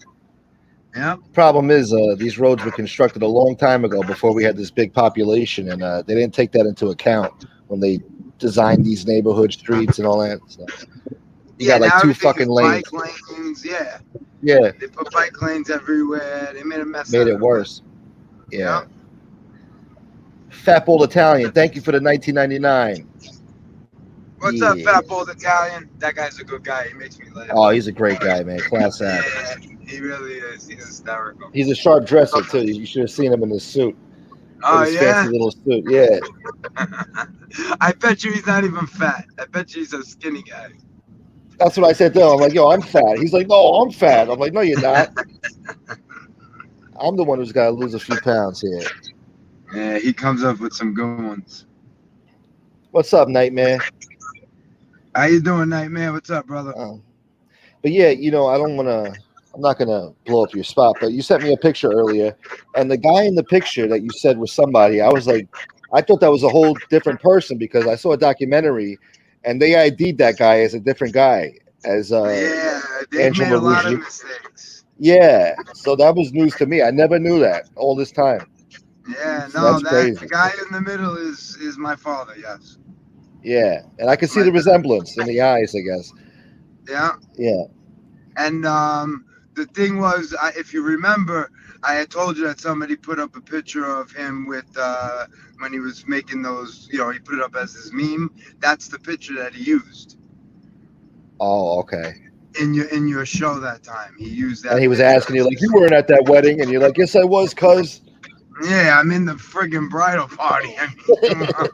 Yeah. Problem is, these roads were constructed a long time ago before we had this big population, and they didn't take that into account when they designed these neighborhood streets and all that. So you got like 2 fucking lanes. Bike lanes, yeah. Yeah. They put bike lanes everywhere. They made a mess. Made it worse. Yeah. Fat Bold Italian, thank you for the 1999. What's up, Fat Bold Italian? That guy's a good guy. He makes me laugh. Oh, he's a great guy, man. Class act. Yeah, he really is. He's hysterical. He's a sharp dresser, too. You should have seen him in this suit. Oh, his yeah? fancy little suit. Yeah. I bet you he's not even fat. I bet you he's a skinny guy. That's what I said to him. I'm like, yo, I'm fat. He's like, no, I'm fat. I'm like, no, you're not. I'm the one who's got to lose a few pounds here. Yeah, he comes up with some good ones. What's up, Nightmare? How you doing, Nightmare? What's up, brother? But yeah, I'm not going to blow up your spot, but you sent me a picture earlier, and the guy in the picture that you said was somebody, I was like, I thought that was a whole different person because I saw a documentary and they ID'd that guy as a different guy, as Yeah, they've made Angela a lot of Ruggie. mistakes. Yeah, so that was news to me. I never knew that all this time. Yeah, So no, that's that crazy. the guy in the middle is my father. Yes. Yeah, and I can see the resemblance in the eyes, I guess. Yeah. Yeah. And the thing was, if you remember, I had told you that somebody put up a picture of him with when he was making those. You know, he put it up as his meme. That's the picture that he used Oh, okay. in your show that time. He used that. And he was picture. asking you like, you weren't at that wedding, and you're like, yes, I was, cuz. Yeah, I'm in the friggin' bridal party. I mean, come on.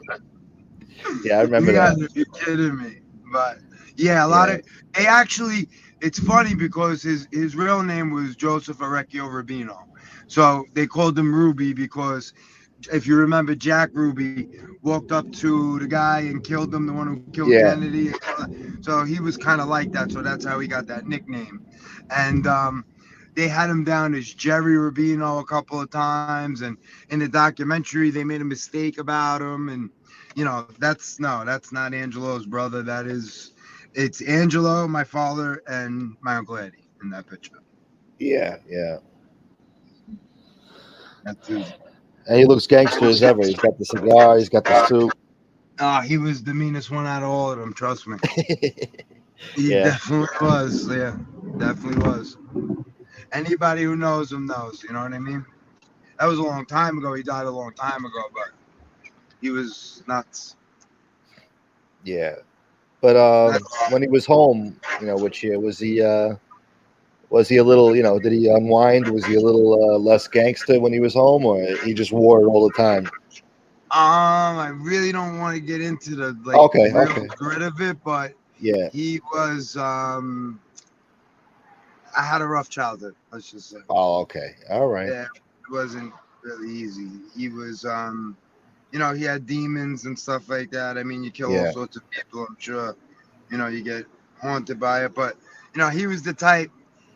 Yeah, I remember You that. guys are kidding me. But yeah, a lot of they actually. It's funny because his real name was Joseph Orecchio Rubino, so they called him Ruby because if you remember, Jack Ruby walked up to the guy and killed him, the one who killed Kennedy. So he was kind of like that. So that's how he got that nickname. And they had him down as Jerry Rubino a couple of times, and in the documentary they made a mistake about him, and that's not Angelo's brother. It's Angelo, my father, and my Uncle Eddie in that picture. Yeah, yeah. That's his. And he looks gangster as ever. He's got the cigar, he's got the suit. He was the meanest one out of all of them, trust me. He definitely was, yeah. Definitely was. Anybody who knows him knows, you know what I mean? That was a long time ago. He died a long time ago, but he was nuts. Yeah. But when he was home, which year was he a little, did he unwind? Was he a little less gangster when he was home, or he just wore it all the time? I really don't want to get into the real grit of it, but yeah, he was I had a rough childhood, let's just say. Oh, okay. All right. Yeah, it wasn't really easy. He was he had demons and stuff like that. I mean, you kill all sorts of people, I'm sure. You get haunted by it, but he was the type.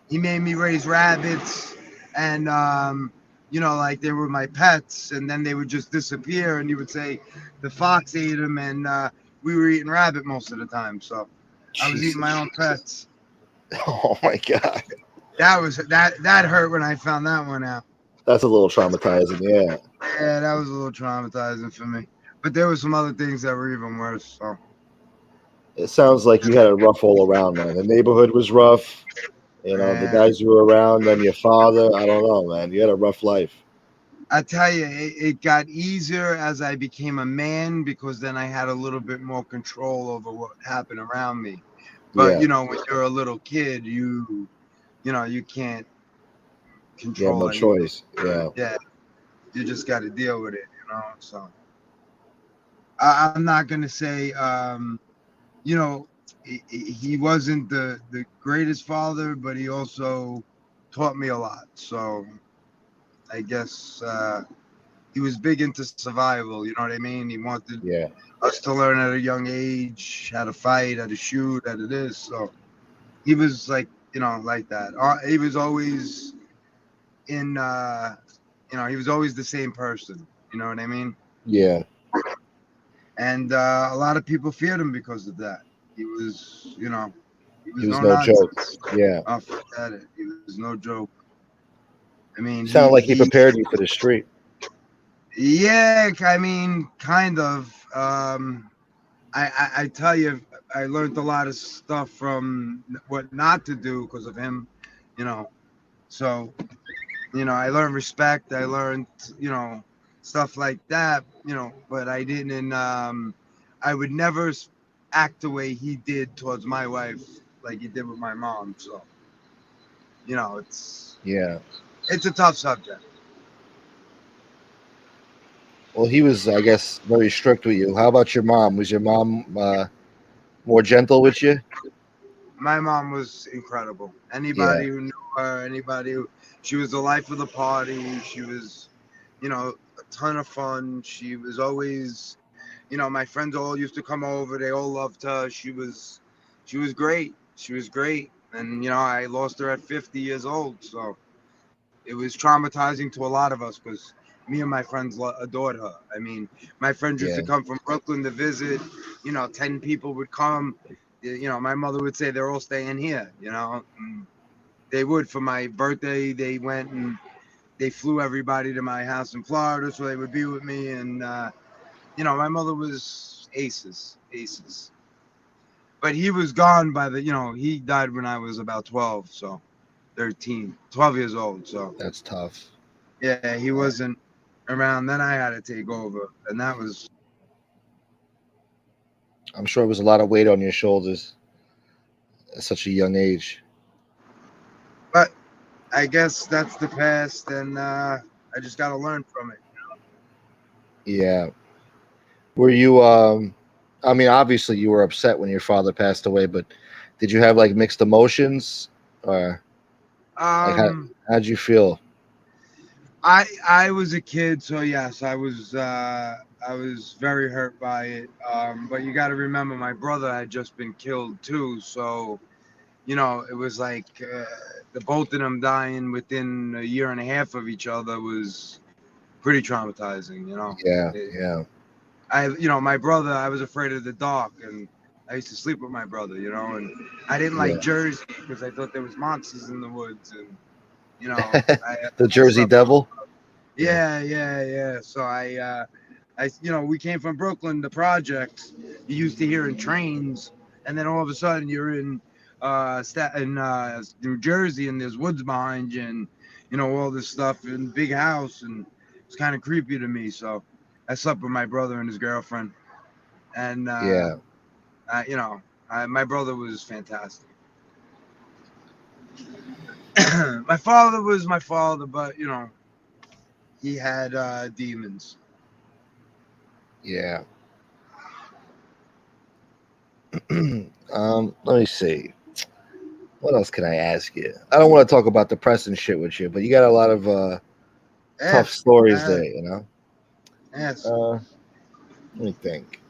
He made me raise rabbits, and like they were my pets, and then they would just disappear, and he would say the fox ate them, and we were eating rabbit most of the time. So I was eating my own pets. Oh my God. That hurt when I found that one out. That's a little traumatizing, yeah. Yeah, that was a little traumatizing for me. But there were some other things that were even worse. So it sounds like you had a rough all around, man. The neighborhood was rough. The guys you were around, then your father. I don't know, man. You had a rough life. I tell you, it got easier as I became a man because then I had a little bit more control over what happened around me. But when you're a little kid, you can't control. You have no choice. Yeah, you just got to deal with it. So I'm not gonna say, he wasn't the greatest father, but he also taught me a lot. So I guess he was big into survival. You know what I mean? He wanted us to learn at a young age how to fight, how to shoot, how to this. So he was like that. He was always in. He was always the same person. You know what I mean? Yeah. And a lot of people feared him because of that. He was, he was no joke. Yeah. Oh, forget it. He was no joke. I mean, sounded like he prepared you for the street. Yeah, I mean, kind of. I tell you, I learned a lot of stuff from what not to do because of him. So, I learned respect. I learned, stuff like that. But I didn't. I would never act the way he did towards my wife, like he did with my mom. So, it's a tough subject. Well, he was, I guess, very strict with you. How about your mom? Was your mom more gentle with you? My mom was incredible. Yeah, Anybody who knew her, she was the life of the party. She was, a ton of fun. She was always, my friends all used to come over. They all loved her. She was great. She was great. And, I lost her at 50 years old. So it was traumatizing to a lot of us because me and my friends adored her. I mean, my friends used yeah, to come from Brooklyn to visit. 10 people would come. My mother would say they're all staying here. And they would for my birthday. They went and they flew everybody to my house in Florida so they would be with me. And my mother was aces. But he was gone by he died when I was about 12, so 12 years old. So that's tough. yeah, he wasn't around. Then I had to take over, and that was. I'm sure it was a lot of weight on your shoulders at such a young age. But I guess that's the past, and I just got to learn from it. Yeah. Were you? I mean, obviously you were upset when your father passed away, but did you have like mixed emotions, or like how'd you feel? I was a kid, so yes, I was very hurt by it. But you got to remember, my brother had just been killed too, so it was like the both of them dying within a year and a half of each other was pretty traumatizing. Yeah, yeah, My brother, I was afraid of the dark, and I used to sleep with my brother, and I didn't yeah. like Jersey because I thought there was monsters in the woods, and The I Jersey slept with Devil. yeah. So we came from Brooklyn, the projects. You used to hear in trains, and then all of a sudden you're in New Jersey, and there's woods behind you, and all this stuff, and big house, and it's kind of creepy to me. So I slept with my brother and his girlfriend, and Yeah, my brother was fantastic. My father was my father, but he had demons. yeah. Let me see. What else can I ask you? I don't want to talk about depressing shit with you, but you got a lot of tough Yes, stories there, you know. yes. Let me think.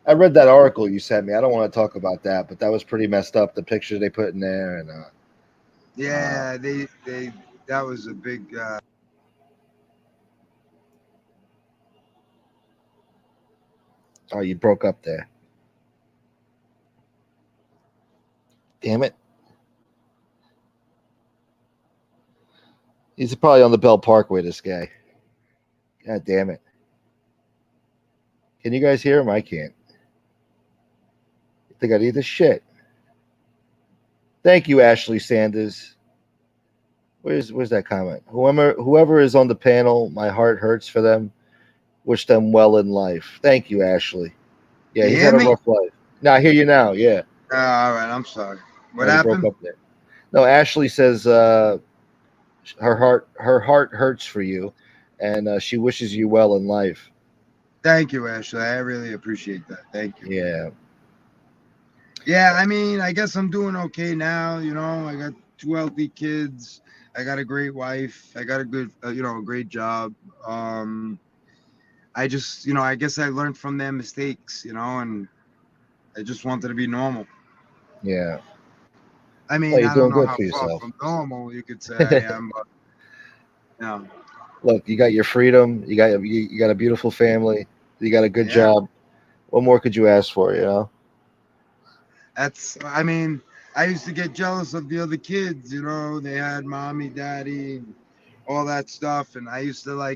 I read that article you sent me. I don't want to talk about that, but that was pretty messed up. The picture they put in there, and Yeah, they that was a big. oh, you broke up there. Damn it. He's probably on the Bell Parkway. This guy. God damn it. Can you guys hear him? I can't. I think I need this shit. Thank you, Ashley Sanders. Where's that comment? Whoever is on the panel, my heart hurts for them. Wish them well in life. Thank you, Ashley. Yeah, You he's hear had a me? rough life. Now I hear you now. Yeah. All right, I'm sorry. What No, you broke happened? up there. No, Ashley says her heart hurts for you, and she wishes you well in life. Thank you, Ashley. I really appreciate that. Thank you. Yeah. Yeah, I mean, I guess I'm doing okay now. I got two healthy kids. I got a great wife. I got a good, a great job. I just, I guess I learned from their mistakes, and I just wanted to be normal. Yeah. I Well, mean, you're I don't doing know good how for far yourself. from normal you could say I am, but Look, you got your freedom. You got a beautiful family. You got a good yeah. job. What more could you ask for? You know. I mean, I used to get jealous of the other kids, they had mommy, daddy, and all that stuff. And I used to I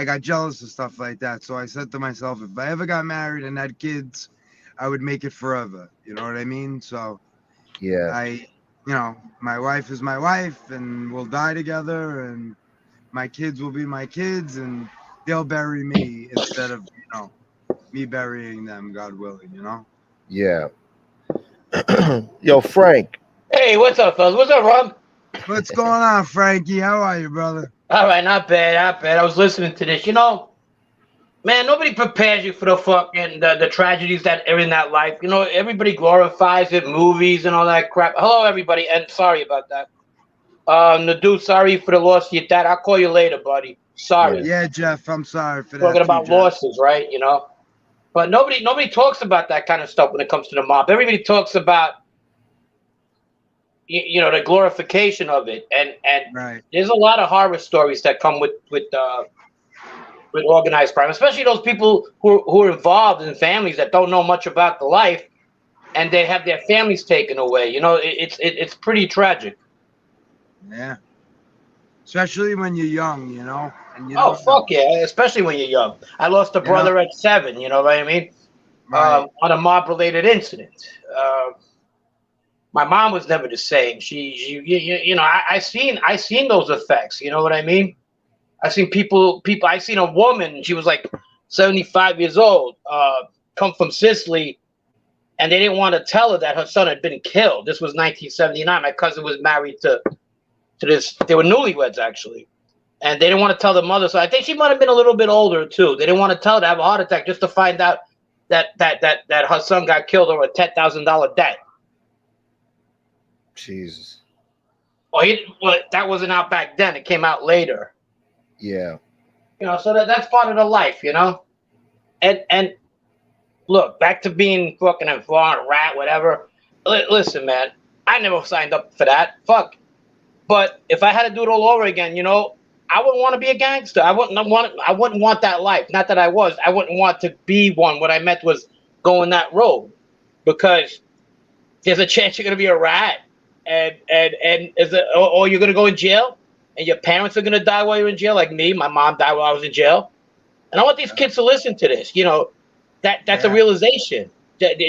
got jealous of stuff like that. So I said to myself, if I ever got married and had kids, I would make it forever. You know what I mean? So Yeah. my wife is my wife and we'll die together and my kids will be my kids and they'll bury me instead of, me burying them, God willing. Yeah. Yo, Frank. Hey, what's up, fellas? What's up, Rob? What's going on, Frankie? How are you, brother? All right, not bad, not bad. I was listening to this. You know, man, nobody prepares you for the fucking the tragedies that are in that life. You know, everybody glorifies it, movies and all that crap. Hello, everybody, and sorry about that. Nadu, sorry for the loss of your dad. I'll call you later, buddy. Sorry. Yeah, Jeff, I'm sorry for that. Talking too, about Jeff. losses, right? You know, but nobody talks about that kind of stuff when it comes to the mob. Everybody talks about you know the glorification of it, and Right. there's a lot of horror stories that come with organized crime, especially those people who are involved in families that don't know much about the life, and they have their families taken away. You know, it's pretty tragic. Yeah. Especially when you're young, you know. And you Oh don't fuck know. yeah! Especially when you're young. I lost a brother at 7. You know what I mean? Right. On a mob-related incident. My mom was never the same. She you know, I seen those effects. You know what I mean? I seen people. I seen a woman. She was like 75 years old. Come from Sicily, and they didn't want to tell her that her son had been killed. This was 1979. My cousin was married to this. They were newlyweds actually, and they didn't want to tell the mother. So I think she might have been a little bit older too. They didn't want to tell her to have a heart attack just to find out that her son got killed over a $10,000 debt. Jesus. Well, that wasn't out back then. It came out later. Yeah. You know, so that's part of the life, you know. And look, back to being fucking a foreign rat, whatever. Listen, man, I never signed up for that. Fuck. But if I had to do it all over again, you know, I wouldn't want to be a gangster. I wouldn't want that life. Not that I was. I wouldn't want to be one. What I meant was going that road, because there's a chance you're gonna be a rat, and or you're gonna go in jail, and your parents are gonna die while you're in jail, like me. My mom died while I was in jail, and I want these kids to listen to this. You know, that's a realization.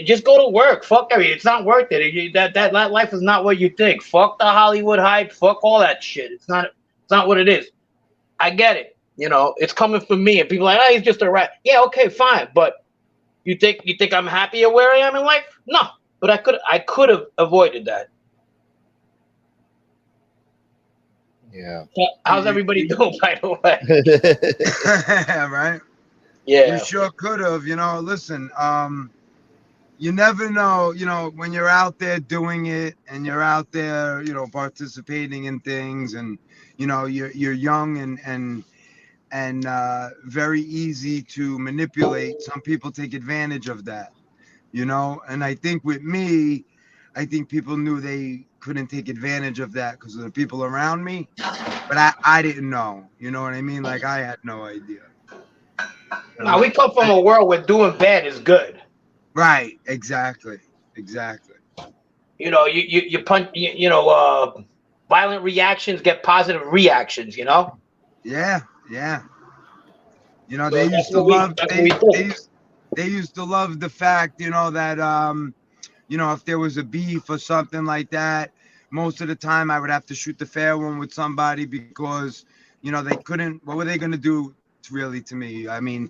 Just go to work. Fuck everything. It's not worth it. That life is not what you think. Fuck the Hollywood hype. Fuck all that shit. It's not what it is. I get it. You know, it's coming from me, and people are like, oh, he's just a rat. Yeah, okay, fine. But you think I'm happier where I am in life? No. But I could have avoided that. Yeah. How's everybody doing, by the way? Right? Yeah. You sure could have, you know. Listen, you never know, you know, when you're out there doing it and you're out there, you know, participating in things, and you know, you're young and very easy to manipulate. Some people take advantage of that, you know. And I think with me, I think people knew they couldn't take advantage of that because of the people around me, but I didn't know, you know what I mean? Like, I had no idea. No, we come from a world where doing bad is good. Right, exactly. You know, you punch, you know, violent reactions get positive reactions, you know? Yeah. You know, So they used to love they used to love the fact, you know, that you know, if there was a beef or something like that, most of the time I would have to shoot the fair one with somebody because, you know, they couldn't. What were they going to do really to me? I mean,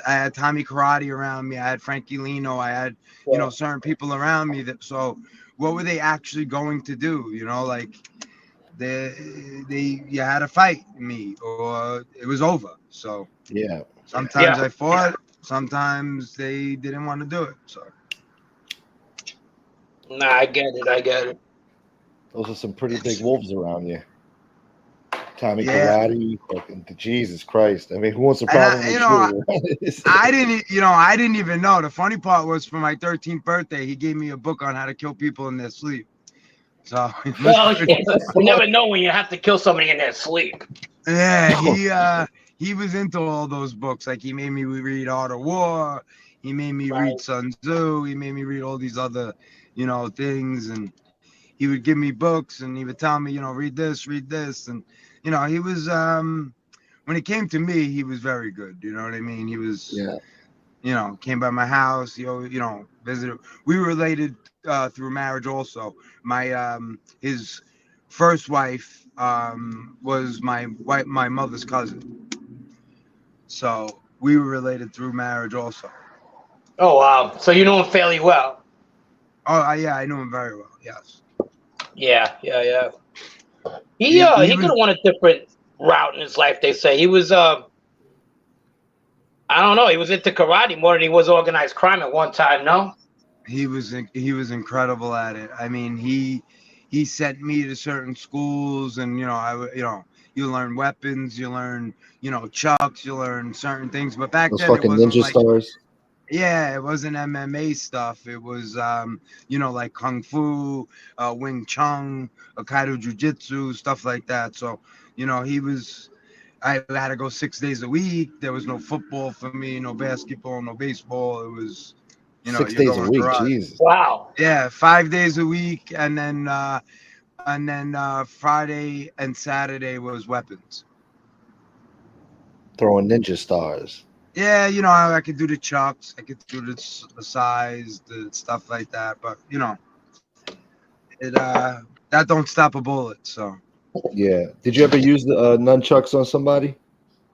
I had Tommy Karate around me. I had Fiordilino. I had, you know, certain people around me that. So, what were they actually going to do? You know, like you had to fight me or it was over. So yeah. Sometimes I fought. Sometimes they didn't want to do it. So. Nah, I get it. Those are some pretty big wolves around you. Tommy Karate, fucking Jesus Christ! I mean, who wants a problem with you? I didn't even know. The funny part was, for my 13th birthday, he gave me a book on how to kill people in their sleep. So well, you never know when you have to kill somebody in their sleep. Yeah, he was into all those books. Like, he made me read Art of War. He made me read Sun Tzu. He made me read all these other, you know, things. And he would give me books, and he would tell me, you know, read this. And, you know, he was, when it came to me, he was very good. You know what I mean? He was, you know, came by my house. You know, visited. We were related through marriage also. My, his first wife was my mother's cousin. So we were related through marriage also. Oh, wow. So you know him fairly well. Oh, yeah, I knew him very well, yes. Yeah. He could have won a different route in his life. They say he was I don't know. He was into karate more than he was organized crime at one time. No. He was incredible at it. I mean, he sent me to certain schools, and you learn weapons, you learn chucks, you learn certain things. But back Those then it fucking wasn't ninja like stars. yeah, it wasn't MMA stuff. It was like kung fu, Wing Chun, Aikido Jiu-Jitsu, stuff like that. So I had to go 6 days a week. There was no football for me, no basketball, no baseball. It was, 6 you're days a going week, karate. Jesus. Wow. Yeah, 5 days a week, and then Friday and Saturday was weapons. Throwing ninja stars. Yeah, I could do the chucks, I could do the size, the stuff like that, but it that don't stop a bullet. So. Yeah. Did you ever use the nunchucks on somebody?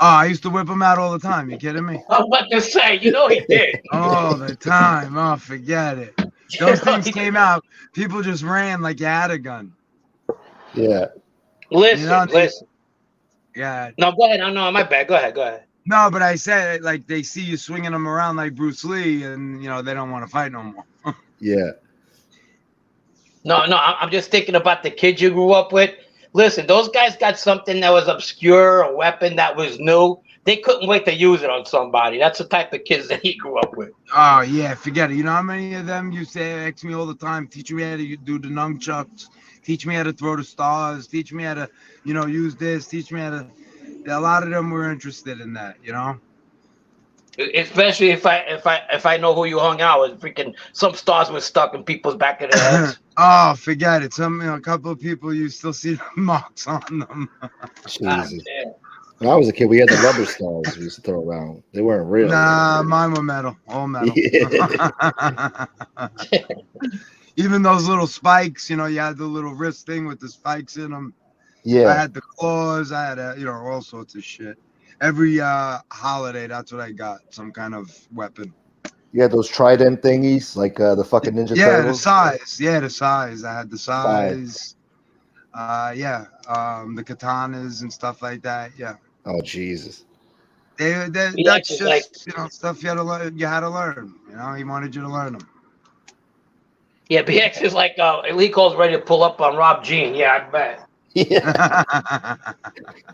Oh, I used to whip them out all the time. You kidding me? I'm about to say, he did. All the time. Oh, forget it. Those things came out. People just ran like you had a gun. Yeah. Listen. Yeah. No, go ahead. No, my bad. Go ahead. No, but I said, like, they see you swinging them around like Bruce Lee, and, they don't want to fight no more. Yeah. No, I'm just thinking about the kids you grew up with. Listen, those guys got something that was obscure, a weapon that was new. They couldn't wait to use it on somebody. That's the type of kids that he grew up with. Oh, yeah, forget it. You know how many of them you ask me all the time, teach me how to do the nunchucks, teach me how to throw the stars, teach me how to, use this, teach me how to. A lot of them were interested in that, Especially if I know who you hung out with, freaking some stars were stuck in people's back of their heads. Oh, forget it. A couple of people, you still see the marks on them. Jesus. When I was a kid, we had the rubber stars we used to throw around. They weren't real. Nah, mine were metal. All metal. Yeah. Even those little spikes, you had the little wrist thing with the spikes in them. Yeah. I had the claws. I had, all sorts of shit. Every holiday, that's what I got. Some kind of weapon. You had those trident thingies, like the fucking Ninja Turtles? The size. Yeah, the size. I had the size. The katanas and stuff like that. Yeah. Oh, Jesus. That's just, stuff you had to learn. You had to learn. He wanted you to learn them. Yeah, BX is like, Lee Cole's ready to pull up on Rob Jean. Yeah, I bet. Yeah.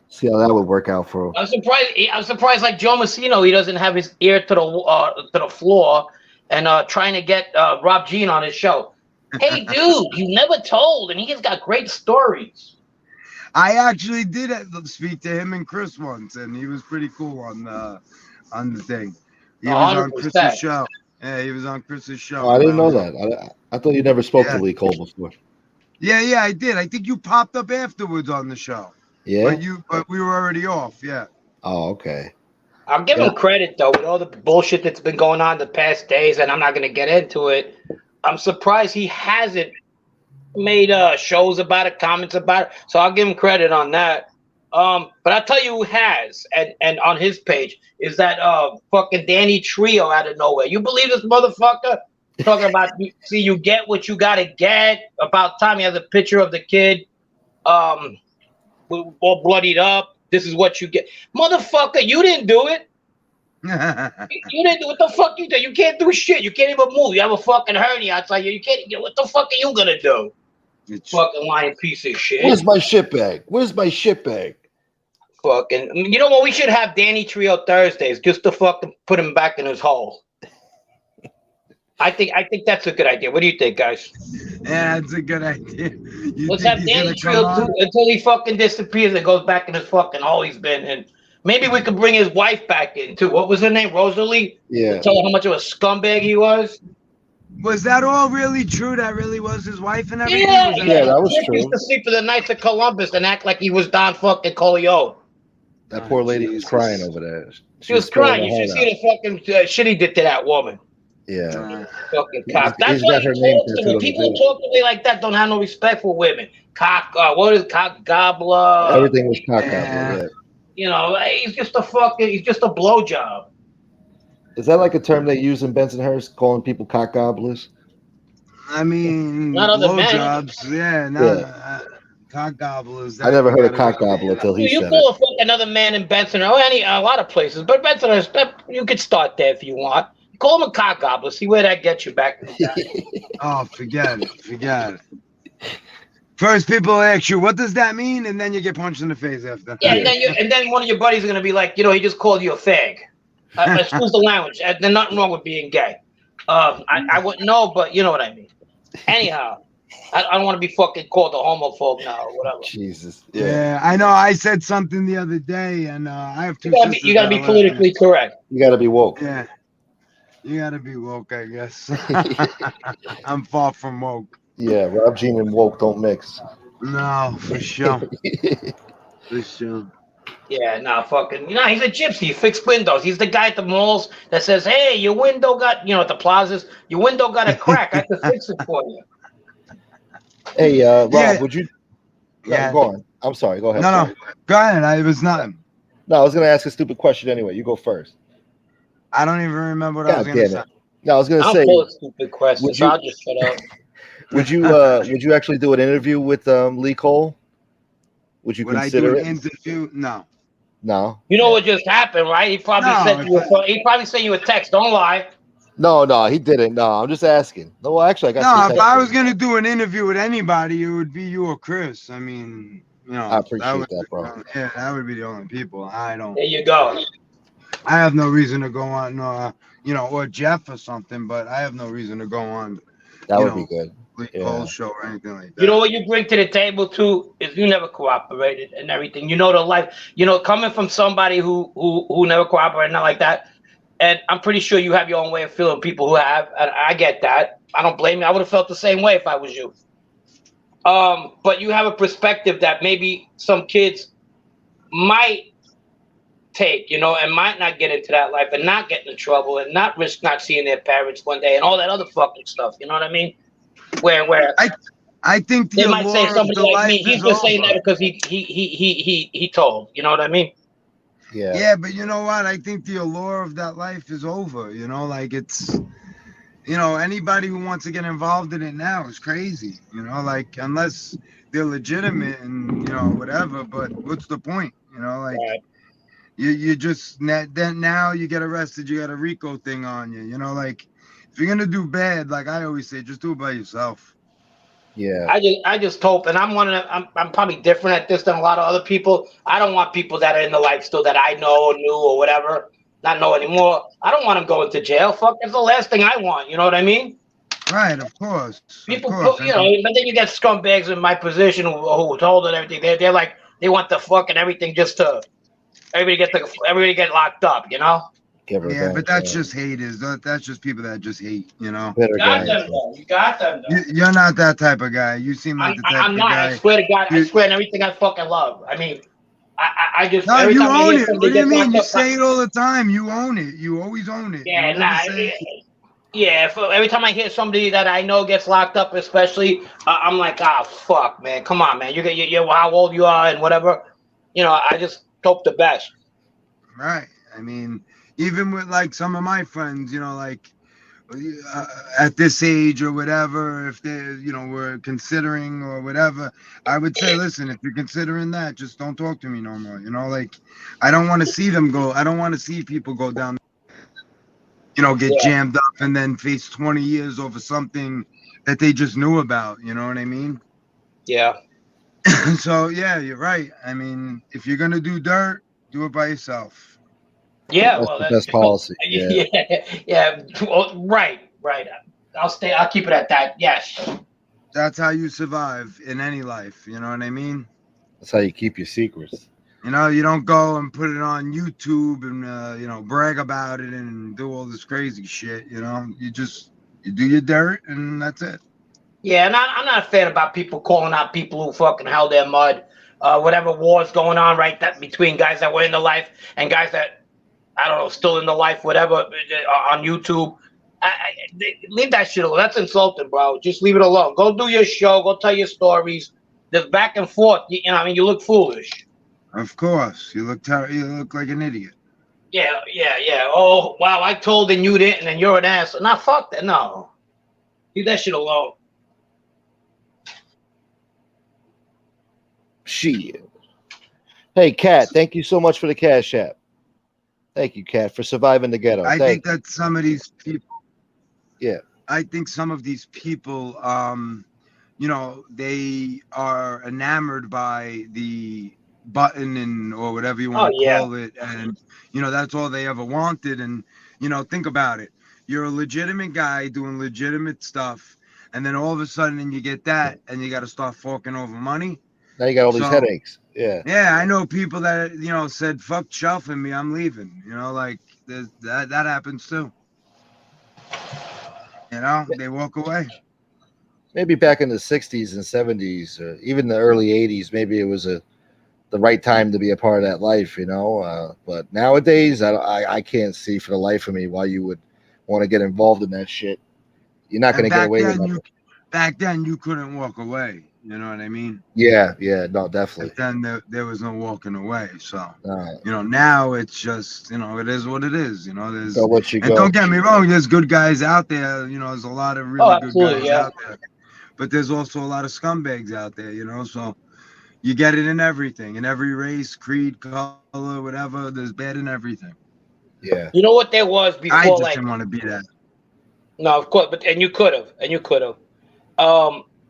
See how that would work out for him. I'm surprised like Joe Messino, he doesn't have his ear to the floor and trying to get Rob Jean on his show. Hey, dude, you never told, and he's got great stories. I actually did speak to him and Chris once, and he was pretty cool on the thing. He was on Chris's show. Yeah, he was on Chris's show. Oh, I didn't know that. I thought you never spoke to Lee Cole before. Yeah, I did. I think you popped up afterwards on the show. Yeah. But we were already off. Yeah. Oh, okay. I'll give him credit though with all the bullshit that's been going on the past days, and I'm not going to get into it. I'm surprised he hasn't made shows about it, comments about it. So I'll give him credit on that. But I'll tell you who has, and on his page is that fucking Danny Trio out of nowhere. You believe this motherfucker? Talking about, you get what you gotta get. About time. He has a picture of the kid, all bloodied up. This is what you get, motherfucker. You didn't do it. You didn't do what the fuck you did. You can't do shit. You can't even move. You have a fucking hernia outside you. You can't. What the fuck are you gonna do? Fucking lying piece of shit. Where's my shit bag? Fucking. You know what? We should have Danny Trio Thursdays just to fucking put him back in his hole. I think that's a good idea. What do you think, guys? Yeah, that's a good idea. Let's have Danny Trio until he fucking disappears and goes back in his fucking hole he's been in. Maybe we could bring his wife back in too. What was her name? Rosalie? Yeah. Tell her how much of a scumbag he was. Was that all really true? That really was his wife and everything? Yeah, that was Rick true. Used to sleep for the nights of Columbus and act like he was Don fucking Corleone. That poor lady was crying over there. She was crying. You should see the fucking shit he did to that woman. Yeah. Fucking cock. That's why he talks to me. People who talk to me like that don't have no respect for women. Cock. What is cock gobbler? Everything was cock gobbler. Yeah. He's just a blowjob. Is that like a term they use in Bensonhurst, calling people cock gobblers? I mean, not other men. blowjobs. Yeah, cock gobblers. I never heard of cock gobbler until he You said call it. a fuck another man in Benson or a lot of places, but Benson, you could start there if you want. Call him a cock gobbler. See where that gets you back in the day. Oh, forget it. First, people ask you, "What does that mean?" and then you get punched in the face after. Yeah, and then one of your buddies is gonna be like, he just called you a fag. Excuse the language. There's nothing wrong with being gay. I wouldn't know, but you know what I mean. Anyhow, I don't want to be fucking called a homophobe now or whatever. Jesus. Yeah, I know. I said something the other day, and I have two sisters. You gotta be politically correct. You gotta be woke. Yeah, you gotta be woke, I guess. I'm far from woke. Yeah, Rob Jean and woke don't mix. No, for sure. For sure. Yeah, fucking. He's a gypsy. He fixed windows. He's the guy at the malls that says, "Hey, your window got, at the plazas, your window got a crack. I can fix it for you." Hey, Rob, Yeah. would you? Yeah. Go on. I'm sorry. Go ahead. No. Go ahead. It was nothing. No, I was gonna ask a stupid question anyway. You go first. I don't even remember what I was gonna say. No, I was gonna I'm say. full of stupid questions. I'll just shut up. Would you actually do an interview with Lee Cole? Would you Would I consider do it? an interview? No. No. You know what just happened, right? He probably sent you a text. Don't lie. No, he didn't. No, I'm just asking. No, actually, I got. No, if I was gonna do an interview with anybody, it would be you or Chris. I mean, I appreciate that, bro. Yeah, that would be the only people. I don't. There you go. I have no reason to go on, or Jeff or something, but I have no reason to go on. That would be good. Whole show or anything like that. You know what you bring to the table too is you never cooperated and everything. You know the life. Coming from somebody who never cooperated, not like that. And I'm pretty sure you have your own way of feeling. People who have, and I get that. I don't blame you. I would have felt the same way if I was you. But you have a perspective that maybe some kids might take, and might not get into that life and not get into trouble and not risk not seeing their parents one day and all that other fucking stuff. You know what I mean? Where I think they might say somebody like me. He's just saying that because he told. You know what I mean? Yeah. Yeah, but you know what? I think the allure of that life is over. Like it's, anybody who wants to get involved in it now is crazy. Like unless they're legitimate and whatever. But what's the point? Like. Right. You just then now you get arrested, you got a RICO thing on you. Like if you're gonna do bad, like I always say, just do it by yourself. Yeah. I just hope, and I'm probably different at this than a lot of other people. I don't want people that are in the life still that I know or knew or whatever, not know anymore. I don't want them going to jail. Fuck, that's the last thing I want. You know what I mean? Right, of course. People, but then you get scumbags in my position who told and everything. They're like they want the fucking everything just to. Everybody get locked up, Yeah, but that's just haters. That's just people that just hate, You got them, though. You got them, though. You're not that type of guy. You seem like the type I'm of not. guy. I swear to God. I swear on everything I fucking love. I mean, I just. No, every you time I own hear it. somebody What do you get mean? You locked say it all the time. You own it. You always own it. Yeah, every time I hear somebody that I know gets locked up, especially, I'm like, fuck, man. Come on, man. You're how old you are and whatever. I just hope the best. Right. I mean, even with like some of my friends, like at this age or whatever, if they, were considering or whatever, I would say, listen, if you're considering that, just don't talk to me no more. Like I don't want to see them go. I don't want to see people go down, get jammed up and then face 20 years over something that they just knew about. You know what I mean? Yeah. So, yeah, you're right. I mean, if you're going to do dirt, do it by yourself. Yeah, that's the best policy. Yeah. Right. I'll keep it at that. Yes. That's how you survive in any life. You know what I mean? That's how you keep your secrets. You don't go and put it on YouTube and brag about it and do all this crazy shit. You do your dirt and that's it. Yeah, and I'm not a fan about people calling out people who fucking held their mud. Whatever war's going on, right? That between guys that were in the life and guys that I don't know, still in the life, whatever, on YouTube. Leave that shit alone. That's insulting, bro. Just leave it alone. Go do your show. Go tell your stories. There's back and forth. You look foolish. Of course, you look like an idiot. Yeah. Oh wow, I told and you didn't, and you're an ass. Nah, fuck that. No, leave that shit alone. Shit. Hey, Kat, thank you so much for the Cash App. Thank you, Kat, for surviving the ghetto. I think that some of these people, yeah, I think some of these people, you know, they are enamored by the button and or whatever you want to call it, and you know that's all they ever wanted. And you know, think about it: you're a legitimate guy doing legitimate stuff, and then all of a sudden you get that, and you got to start forking over money. Now you got all these headaches. Yeah. Yeah, I know people that you know said, "Fuck shelving me, I'm leaving." You know, like that happens too. You know, they walk away. Maybe back in the 60s and 70s, or even the early 80s, maybe it was the right time to be a part of that life, you know. But nowadays, I can't see for the life of me why you would want to get involved in that shit. You're not going to get away with it. Back then, you couldn't walk away. You know what I mean? Yeah, no, definitely. Back then, there was no walking away. So, you know, now it's just, you know, it is what it is. You know, there's, and don't get me wrong, there's good guys out there. You know, there's a lot of really good guys out there. But there's also a lot of scumbags out there, you know, so you get it in everything, in every race, creed, color, whatever. There's bad in everything. Yeah. You know what there was before? I just didn't want to be that. No, of course, and you could have.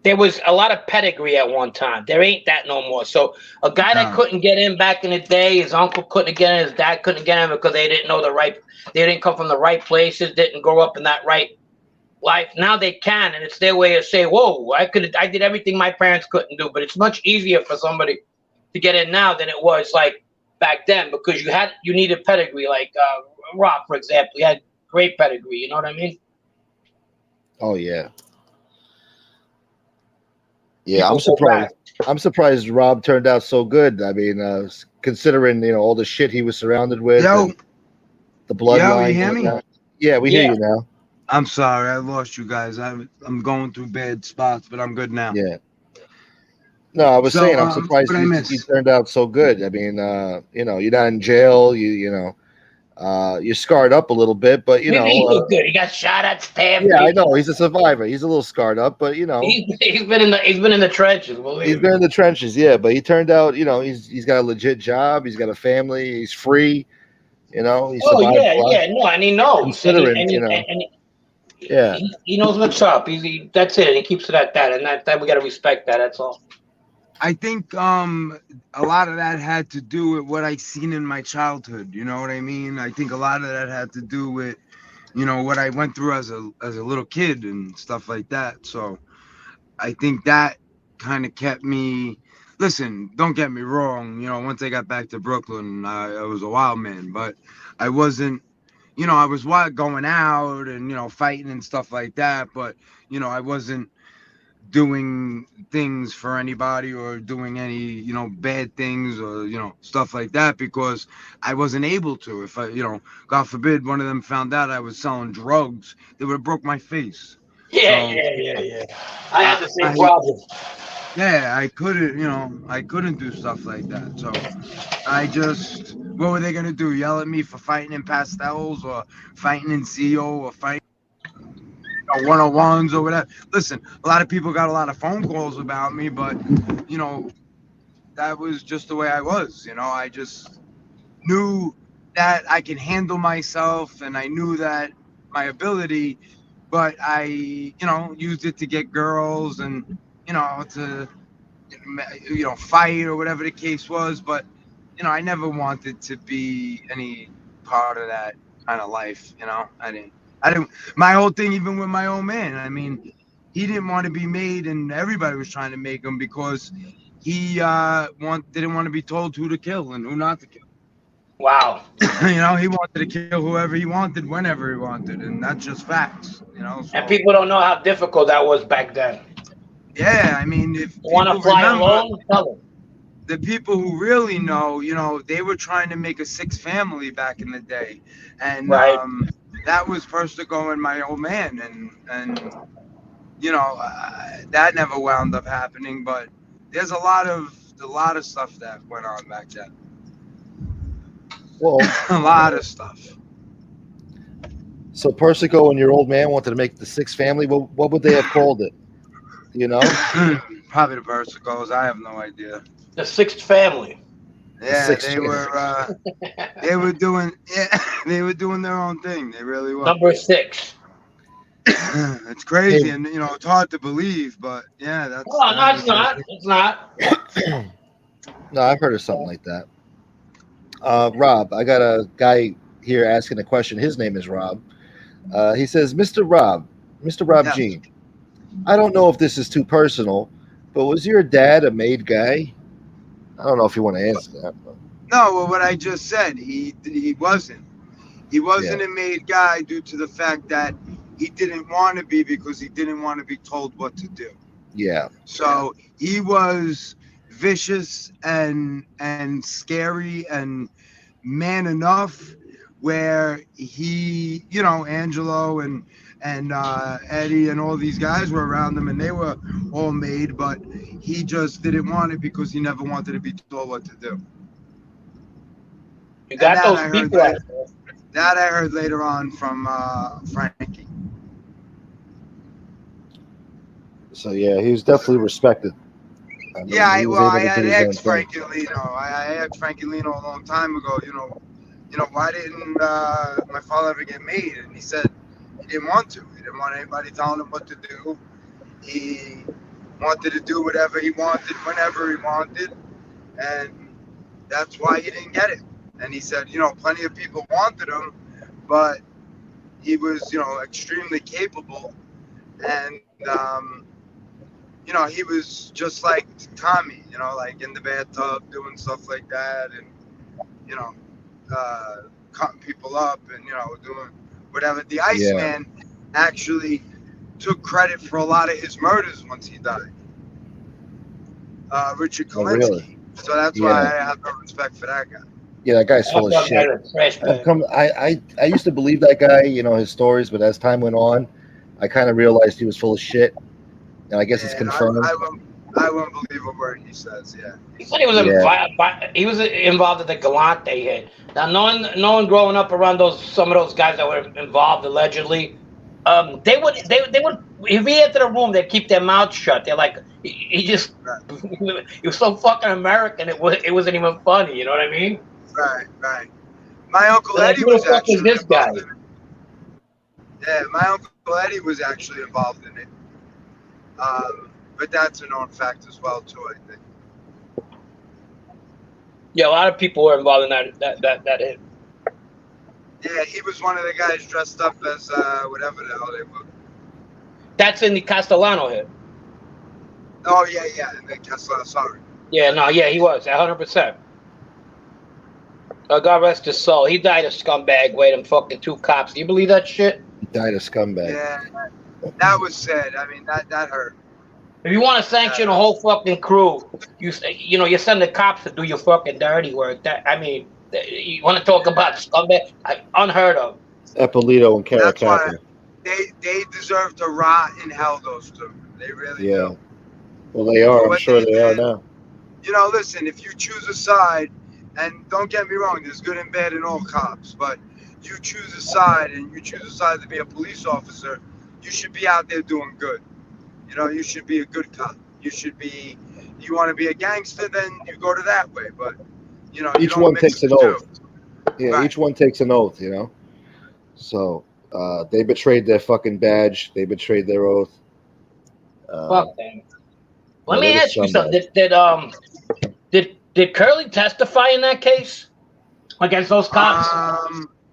There was a lot of pedigree at one time. There ain't that no more. So a guy that couldn't get in back in the day, his uncle couldn't get in, his dad couldn't get in because they didn't know they didn't come from the right places, didn't grow up in that right life. Now they can, and it's their way of saying, whoa, I did everything my parents couldn't do. But it's much easier for somebody to get in now than it was like back then, because you needed pedigree. Like Rock, for example, he had great pedigree. You know what I mean? Oh yeah. Yeah, I'm surprised. I'm surprised Rob turned out so good. I mean, considering all the shit he was surrounded with, the bloodline. You hear me? Yeah, we hear you now. I'm sorry, I lost you guys. I'm going through bad spots, but I'm good now. Yeah. No, I was saying I'm surprised he turned out so good. I mean, you're not in jail. You're scarred up a little bit, but he looked good. He got shot at, stabbed. Yeah, I know. He's a survivor. He's a little scarred up, but he's been in the trenches. He's been in the trenches, yeah. But he turned out, he's got a legit job. He's got a family. He's free. He survived. No, and he knows. Considering, he knows what's up. That's it. And he keeps it at that, and that we got to respect that. That's all. I think a lot of that had to do with what I seen in my childhood. You know what I mean? I think a lot of that had to do with, what I went through as a little kid and stuff like that. So I think that kind of kept me. Listen, don't get me wrong. Once I got back to Brooklyn, I was a wild man, but I wasn't. I was going out and fighting and stuff like that, but I wasn't doing things for anybody or doing any bad things or stuff like that, because I wasn't able to. If I God forbid one of them found out I was selling drugs, they would have broke my face. Yeah. I had the same problem. Yeah, I couldn't do stuff like that. So I just, what were they gonna do, yell at me for fighting in pastels or fighting in CO or fighting 101s or whatever? Listen, a lot of people got a lot of phone calls about me, but that was just the way I was. I just knew that I could handle myself, and I knew that my ability, but I used it to get girls and to fight or whatever the case was. But I never wanted to be any part of that kind of life. I didn't. My whole thing, even with my old man, I mean, he didn't want to be made, and everybody was trying to make him because he didn't want to be told who to kill and who not to kill. Wow. He wanted to kill whoever he wanted, whenever he wanted, and that's just facts. So. And people don't know how difficult that was back then. Yeah, I mean, if you want to fly alone, tell them. The people who really know, they were trying to make a 6 family back in the day, and right. That was Persico and my old man, and that never wound up happening. But there's a lot of stuff that went on back then. Well, a lot of stuff. So Persico and your old man wanted to make the 6 family. What would they have called it? Probably the Persicos. I have no idea. The Sixth Family. Yeah, Sixth they were doing they were doing their own thing. They really were. Number 6. It's crazy, Hey. and it's hard to believe, but yeah, that's. No, it's not. It's not. No, I've heard of something like that. Rob, I got a guy here asking a question. His name is Rob. He says, Mr. Rob Yeah. Jean, I don't know if this is too personal, but was your dad a made guy? I don't know if you want to answer that. But... No, well, what I just said, he wasn't. He wasn't a made guy due to the fact that he didn't want to be because he didn't want to be told what to do. Yeah. So he was vicious and scary and man enough where he, Angelo and Eddie and all these guys were around him and they were all made, but he just didn't want it because he never wanted to be told what to do. You got those people out there. That I heard later on from Frankie. So yeah, he was definitely respected. I mean, Yeah, he was I able to had do his own asked thing. Frankilino. I asked Frankilino a long time ago. Why didn't my father ever get made? And he said he didn't want to. He didn't want anybody telling him what to do. He wanted to do whatever he wanted, whenever he wanted, and that's why he didn't get it. And he said, plenty of people wanted him, but he was, extremely capable, and he was just like Tommy, like in the bathtub doing stuff like that, and cutting people up and doing whatever. The Iceman actually took credit for a lot of his murders once he died. Richard Kalinsky. Really? So that's why I have no respect for that guy. Yeah, that guy's full of shit. I used to believe that guy, his stories, but as time went on, I kind of realized he was full of shit. And I guess it's confirmed. I won't believe a word he says. Yeah. He said he was involved in the Galante hit. Now, knowing growing up around some of those guys that were involved allegedly, they would if he entered a room, they'd keep their mouth shut. They're like, he was so fucking American. It wasn't even funny. You know what I mean? Right. My uncle Eddie was actually this guy. involved in it. Yeah, my uncle Eddie was actually involved in it. But that's a known fact as well too, I think. Yeah, a lot of people were involved in that hit. Yeah, he was one of the guys dressed up as whatever the hell they were. That's in the Castellano hit. Oh yeah, the Castellano. Sorry. Yeah, he was 100%. God rest his soul. He died a scumbag with them fucking 2 cops. Do you believe that shit? He died a scumbag. Yeah, that was sad. I mean, that hurt. If you want to sanction a whole fucking crew, you send the cops to do your fucking dirty work. You want to talk about scumbag? Unheard of. Eppolito and Caracappa. They deserve to rot in hell. Those two, they really do. Well, they are. I'm sure they are now. Listen. If you choose a side, and don't get me wrong, there's good and bad in all cops, but you choose a side, and you choose a side to be a police officer, you should be out there doing good. You should be a good cop. You want to be a gangster, then you go to that way. But, each one takes an oath. Yeah, right. Each one takes an oath, So they betrayed their fucking badge. They betrayed their oath. Fuck them. Let me ask you something. Did Curly testify in that case against those cops?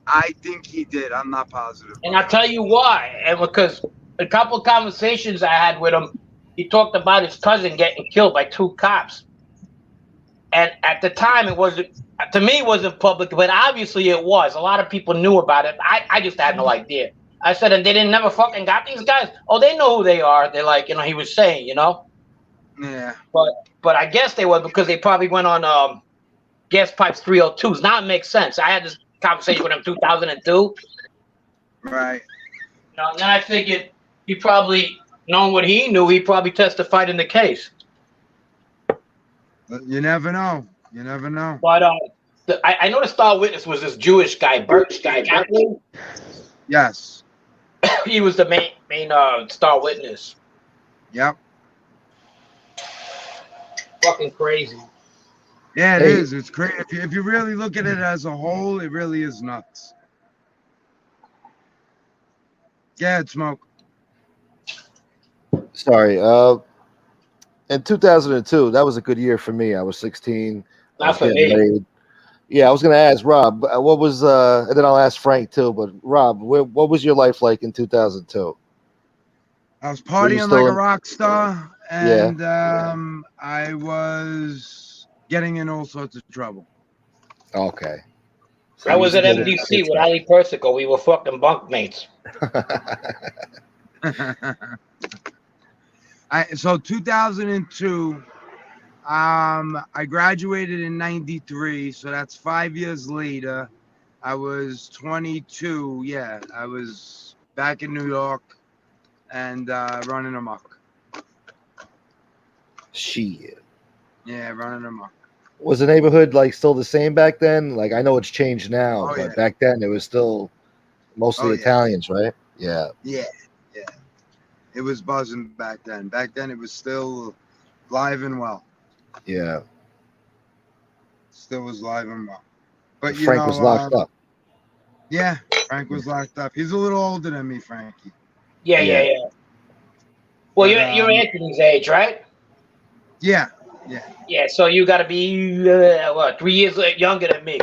I think he did. I'm not positive. And I'll tell you why. And because a couple of conversations I had with him, he talked about his cousin getting killed by 2 cops. And at the time, it wasn't public, but obviously it was. A lot of people knew about it. I just had no idea. I said, and they didn't never fucking got these guys. Oh, they know who they are. They're like, he was saying, Yeah. But I guess they were because they probably went on gas pipes 302s. Now it makes sense. I had this conversation with him 2002. Right. And then I figured he probably, knowing what he knew, he probably testified in the case. You never know. But I know the star witness was this Jewish guy, Birch guy. Yes. He was the main star witness. Yep. Fucking crazy. Yeah, it Hey. is. It's crazy. If you really look at it as a whole, it really is nuts. Yeah, Smoke. Sorry. In 2002, that was a good year for me. I was 16. I Not was for getting me. laid. Yeah, I was gonna ask Rob, what was and then I'll ask Frank too. But Rob, what was your life like in 2002? I was Were you partying like still a in? rock star, Yeah. and I was getting in all sorts of trouble. Okay. So I you was used to at go to the MDC kids with Ali Persico. We were fucking bunkmates. So 2002, I graduated in 93, so that's 5 years later. I was 22. Yeah, I was back in New York and running amok. Shit. Yeah, running amok. Was the neighborhood like still the same back then? Like I know it's changed now, Oh, but yeah. back then it was still mostly Oh, yeah. Italians, right? Yeah. Yeah, yeah. It was buzzing back then. Back then it was still live and well. Yeah. Still was live and well. But you Frank know, was locked up. yeah, Frank was locked up. He's a little older than me, Frankie. Yeah. Well, But, you're Anthony's age, right? Yeah. Yeah, so you got to be, 3 years younger than me.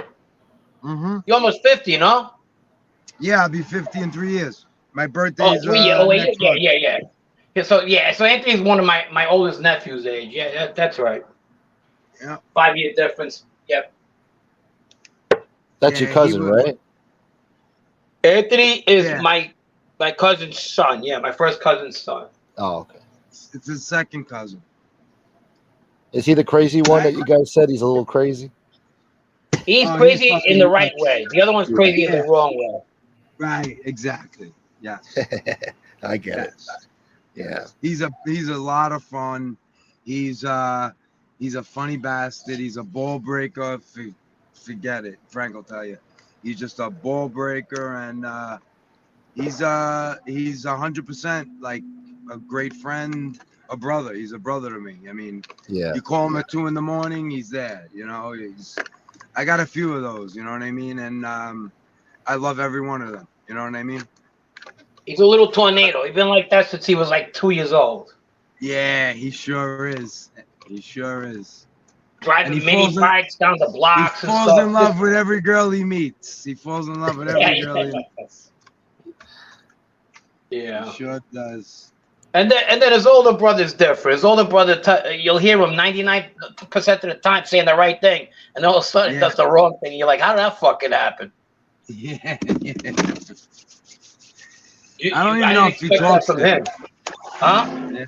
Mm-hmm. You're almost 50, no? Yeah, I'll be 50 in 3 years. My Oh, birthday's 3 years. Oh, wait, next yeah. month. Yeah, so Anthony's one of my oldest nephews' age. Yeah, that's right. Yeah. 5 year difference. Yep. That's your cousin, right? Anthony is Yeah. my cousin's son. Yeah, my first cousin's son. Oh, okay. It's his second cousin. Is he the crazy one that you guys said he's a little crazy? He's Oh, crazy he's in the fucking right nuts. way. The other one's crazy in the wrong way. Right, exactly. Yes. I get it. Yeah. He's a lot of fun. He's a funny bastard. He's a ball breaker. Forget it. Frank will tell you. He's just a ball breaker, and he's 100% like a great friend, a brother. He's a brother to me. I mean, Yeah. you call him at 2 a.m, he's there. You know, I got a few of those. You know what I mean? And I love every one of them. You know what I mean? He's a little tornado. He's been like that since he was like 2 years old. Yeah, he sure is. He sure is. Driving mini bikes down the blocks He and falls stuff. in love with every girl he meets. He falls in love with every girl he meets. Yeah. He sure does. And then his older brother's different. His older brother, you'll hear him 99% of the time saying the right thing, and all of a sudden he does the wrong thing. You're like, how did that fucking happen? Yeah. I don't even know if he talks to him. Huh? Yeah.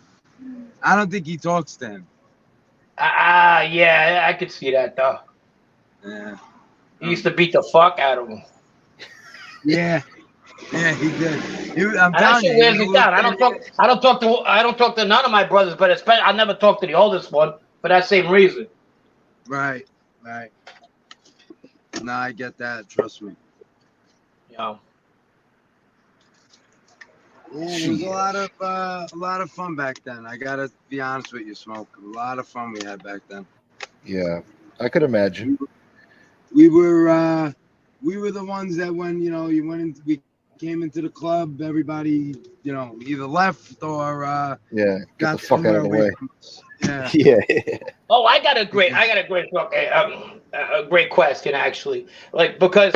I don't think he talks to him. Yeah, I could see that though. Yeah. He used to beat the fuck out of him. Yeah. Yeah, he did. And I'm that telling shit you, wears me down. I don't talk to none of my brothers, but especially I never talk to the oldest one for that same reason. Right. No, I get that. Trust me. Yeah. Yeah, it was a lot of fun back then. I gotta be honest with you, Smoke. A lot of fun we had back then. Yeah, I could imagine. We were the ones that when we came into the club, everybody either left or Get got the fuck out of the way. from us. Yeah. Yeah. Oh, I got a great question actually. Like because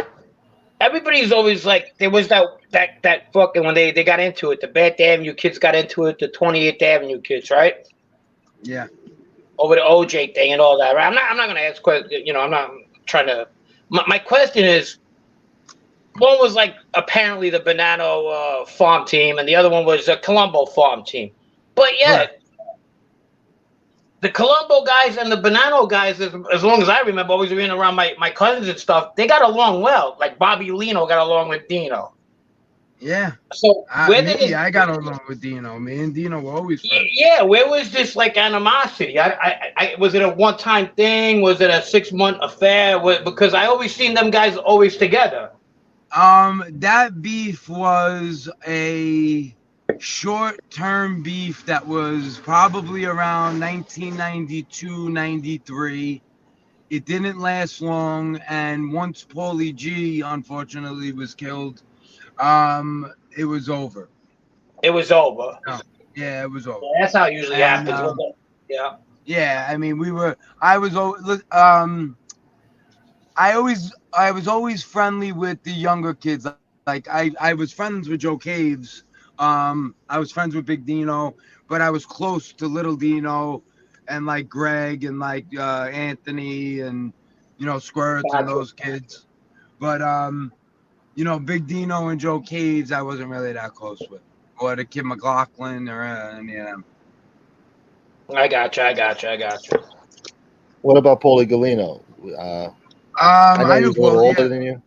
everybody's always like there was that fucking when they got into it, the Bath Avenue kids got into it, the 28th Avenue kids, right? Yeah. Over the OJ thing and all that, right? I'm not gonna ask questions. I'm not trying to. My question is, one was like apparently the Banana farm team, and the other one was a Colombo farm team. But yet, the Colombo guys and the Banana guys, as long as I remember, always being around my cousins and stuff, they got along well. Like Bobby Lino got along with Dino. Yeah. So I got along with Dino. Me and Dino were always friends. Yeah, where was this like animosity? I was it a one-time thing? Was it a 6-month affair? Because I always seen them guys always together. That beef was a short-term beef that was probably around 1992, 93. it didn't last long, and once Paulie G unfortunately was killed, it was over. It was over. No, yeah, it was over. Yeah, that's how it usually And, happens. Yeah. Yeah, I mean, I was always friendly with the younger kids. Like I was friends with Joe Caves. I was friends with Big Dino, but I was close to Little Dino and like Greg and like Anthony and Squirts and those kids. But Big Dino and Joe Caves, I wasn't really that close with, or the Kid McLaughlin or any of them. I got you. What about Paulie Galino? I know I he knew was a little Paulie. older than you.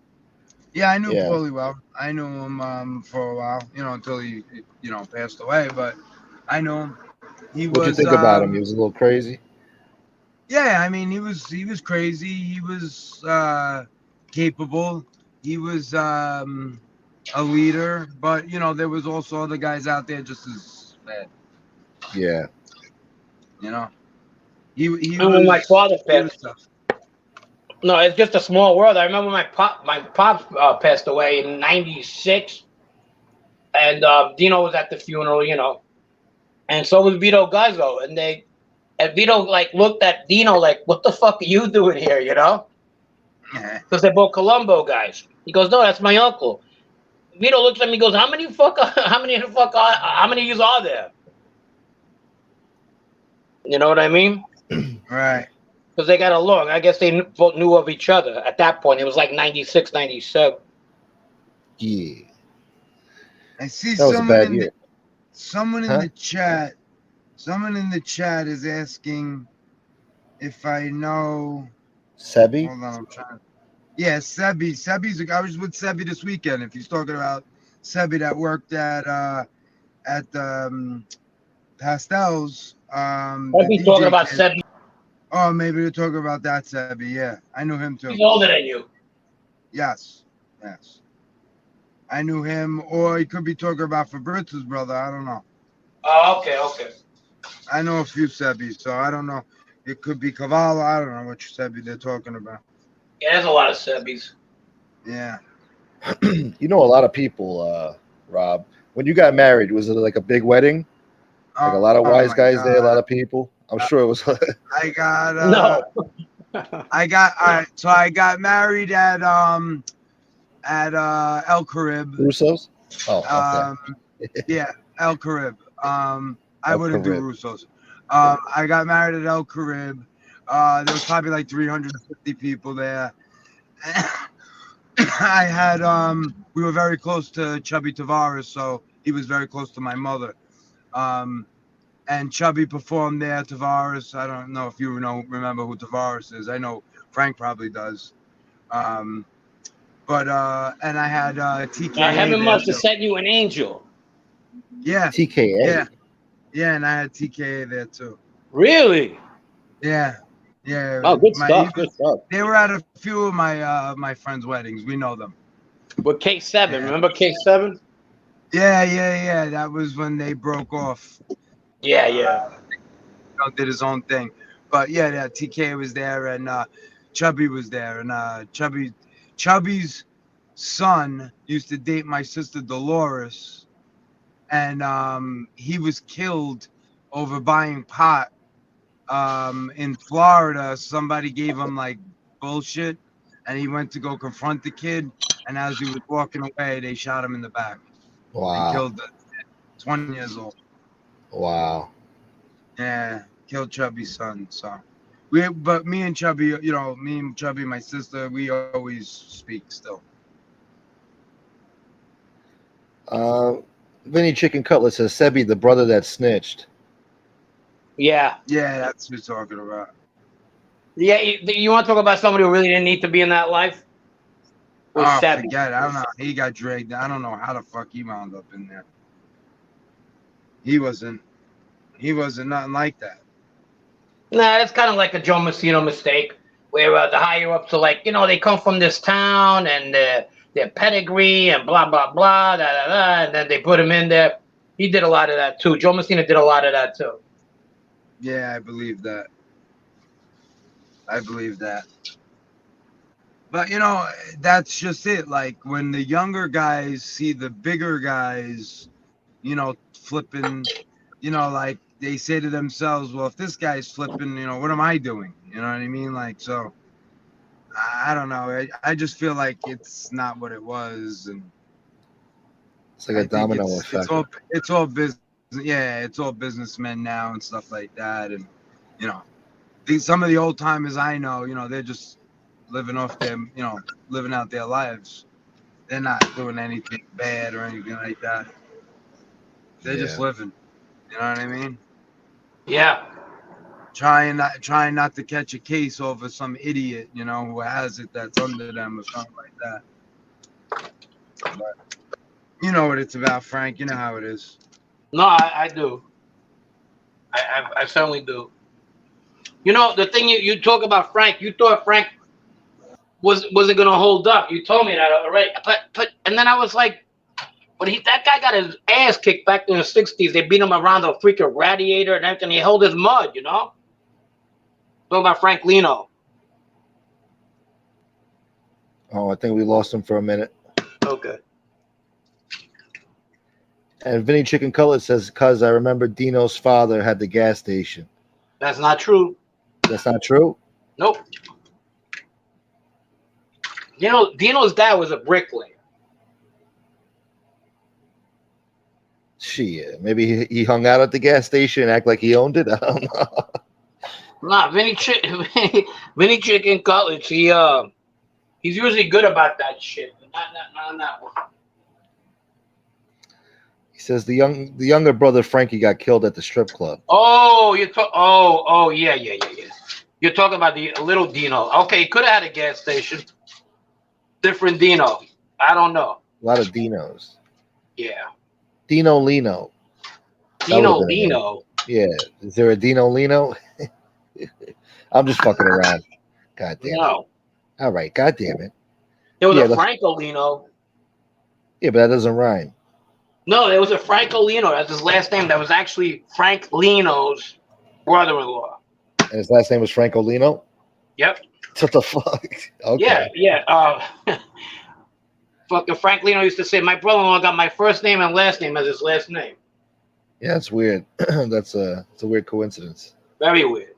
Yeah, I knew Paulie well. I knew him for a while, until he, passed away. But I knew him. What'd you think about him? He was a little crazy. Yeah, I mean, he was crazy. He was capable. He was a leader. But there was also other guys out there just as bad. Yeah. He was. When my father passed. No, it's just a small world. I remember my pop passed away in '96, and Dino was at the funeral, and so was Vito Guzzo, and Vito like looked at Dino like, "What the fuck are you doing here?" Because they're both Colombo guys. He goes, "No, that's my uncle." Vito looks at me, and goes, How many of you are there?" You know what I mean? Right. Because they got along. I guess they both knew of each other at that point. It was like 96, 97. Yeah. I see that was a bad year. Someone in the chat. Someone in the chat is asking if I know Sebi. Hold on, I'm trying. Yeah, Sebi. I was with Sebi this weekend. If he's talking about Sebi that worked at Pastels. Maybe talking about Sebi. Oh, maybe you're talking about that Sebi. Yeah, I knew him too. He's older than you. Yes. I knew him, or he could be talking about Fabritz's brother. I don't know. Oh, okay. I know a few Sebis, so I don't know. It could be Cavallo. I don't know which Sebi they're talking about. Yeah, there's a lot of Sebis. Yeah. You know a lot of people, Rob. When you got married, was it like a big wedding? Like a lot of wise guys there, a lot of people. I'm sure it was. I got no. I got married at El Carib. Russo's? Oh, okay. Yeah, El Carib. I wouldn't do Russo's. I got married at El Carib. There was probably like 350 people there. I had we were very close to Chubby Tavares, so he was very close to my mother. And Chubby performed there. Tavares, I don't know if you remember who Tavares is. I know Frank probably does. And I had TKA. Heaven must have sent you an angel. Yeah. TKA. Yeah, and I had TKA there too. Really? Yeah. Oh, good stuff. They were at a few of my friends' weddings. We know them. With K7, remember K7? Yeah. That was when they broke off. Yeah. Did his own thing, but yeah, TK was there and Chubby was there, and Chubby's son used to date my sister Dolores, and he was killed over buying pot in Florida. Somebody gave him like bullshit, and he went to go confront the kid, and as he was walking away, they shot him in the back. Wow. And killed him. 20 years old. Wow. Yeah, killed Chubby's son. So but me and Chubby, my sister, we always speak still. Vinny Chicken Cutlet says Sebi, the brother that snitched. Yeah, that's what we're talking about. Yeah, you want to talk about somebody who really didn't need to be in that life? Forget it. I don't know. He got dragged. I don't know how the fuck he wound up in there. He wasn't nothing like that. Nah, it's kind of like a Joe Messino mistake, where the higher ups are like, they come from this town and their pedigree and blah blah blah, and then they put him in there. He did a lot of that too. Joe Messina did a lot of that too. Yeah, I believe that. I believe that. But you know, that's just it. Like when the younger guys see the bigger guys, you know, flipping, you know, like they say to themselves, well, if this guy's flipping, you know, what am I doing? You know what I mean? Like, so I don't know. I just feel like it's not what it was, and It's like a I think domino effect. it's all business. Yeah, it's all businessmen now and stuff like that, and you know, some of the old timers I know, you know, they're just living off their, you know, living out their lives. They're not doing anything bad or anything like that. They're just living. You know what I mean? Yeah. Trying not to catch a case over some idiot, you know, who has it that's under them or something like that. But you know what it's about, Frank. You know how it is. No, I do. I certainly do. You know, the thing you talk about Frank, you thought Frank wasn't gonna hold up. You told me that already. But and then I was like, but that guy got his ass kicked back in the 60s. They beat him around the freaking radiator and everything. He held his mud, you know? Talking about Frank Lino. Oh, I think we lost him for a minute. Okay. And Vinny Chicken Cutlet says, "Cuz I remember Dino's father had the gas station." That's not true. That's not true? Nope. You know, Dino's dad was a bricklayer. Shit. Maybe he hung out at the gas station and act like he owned it. I don't know. Nah, Vinny Chicken Cutlets, he's usually good about that shit. Not on that one. He says the younger brother Frankie got killed at the strip club. Oh, yeah. You're talking about the little Dino. Okay, he could have had a gas station. Different Dino. I don't know. A lot of Dinos. Yeah. Dino Lino. Dino Lino. Yeah. Is there a Dino Lino? I'm just fucking around. God damn it. No. All right. God damn it. There was a Francolino. Yeah, but that doesn't rhyme. No, there was a Francolino. That's his last name. That was actually Frank Lino's brother-in-law. And his last name was Francolino? Yep. What the fuck? Okay. Yeah. Fucking Frank Lino used to say, my brother-in-law got my first name and last name as his last name. Yeah, that's weird. It's a weird coincidence. Very weird.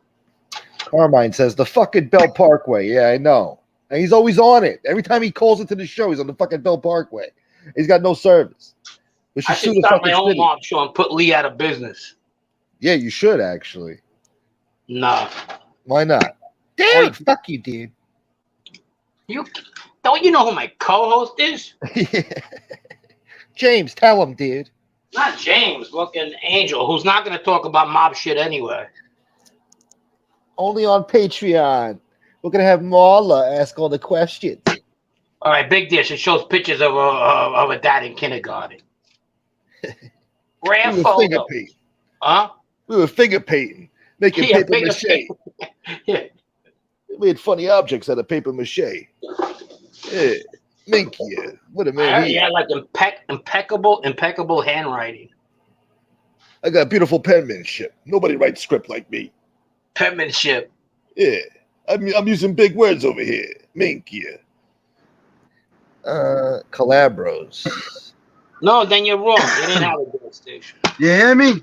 Carmine says the fucking Bell Parkway. Yeah, I know. And he's always on it. Every time he calls into the show, he's on the fucking Bell Parkway. He's got no service. We I should start my own mob show and put Lee out of business. Yeah, you should actually. Nah. Why not? Dude, fuck you, dude. Don't you know who my co-host is? James, tell him, dude. Not James, fucking Angel, who's not going to talk about mob shit anyway. Only on Patreon. We're going to have Marla ask all the questions. All right, big dish. It shows pictures of a dad in kindergarten. Grand We were photo. finger painting. Huh? We were finger painting. Making paper mache. Yeah. We had funny objects out of paper mache. Yeah. Mink, yeah. What a man. He had like impeccable handwriting. I got beautiful penmanship. Nobody writes script like me. Penmanship. Yeah. I'm using big words over here. Mink, yeah. Calabros. No, then you're wrong. They didn't have a gas station. You hear me?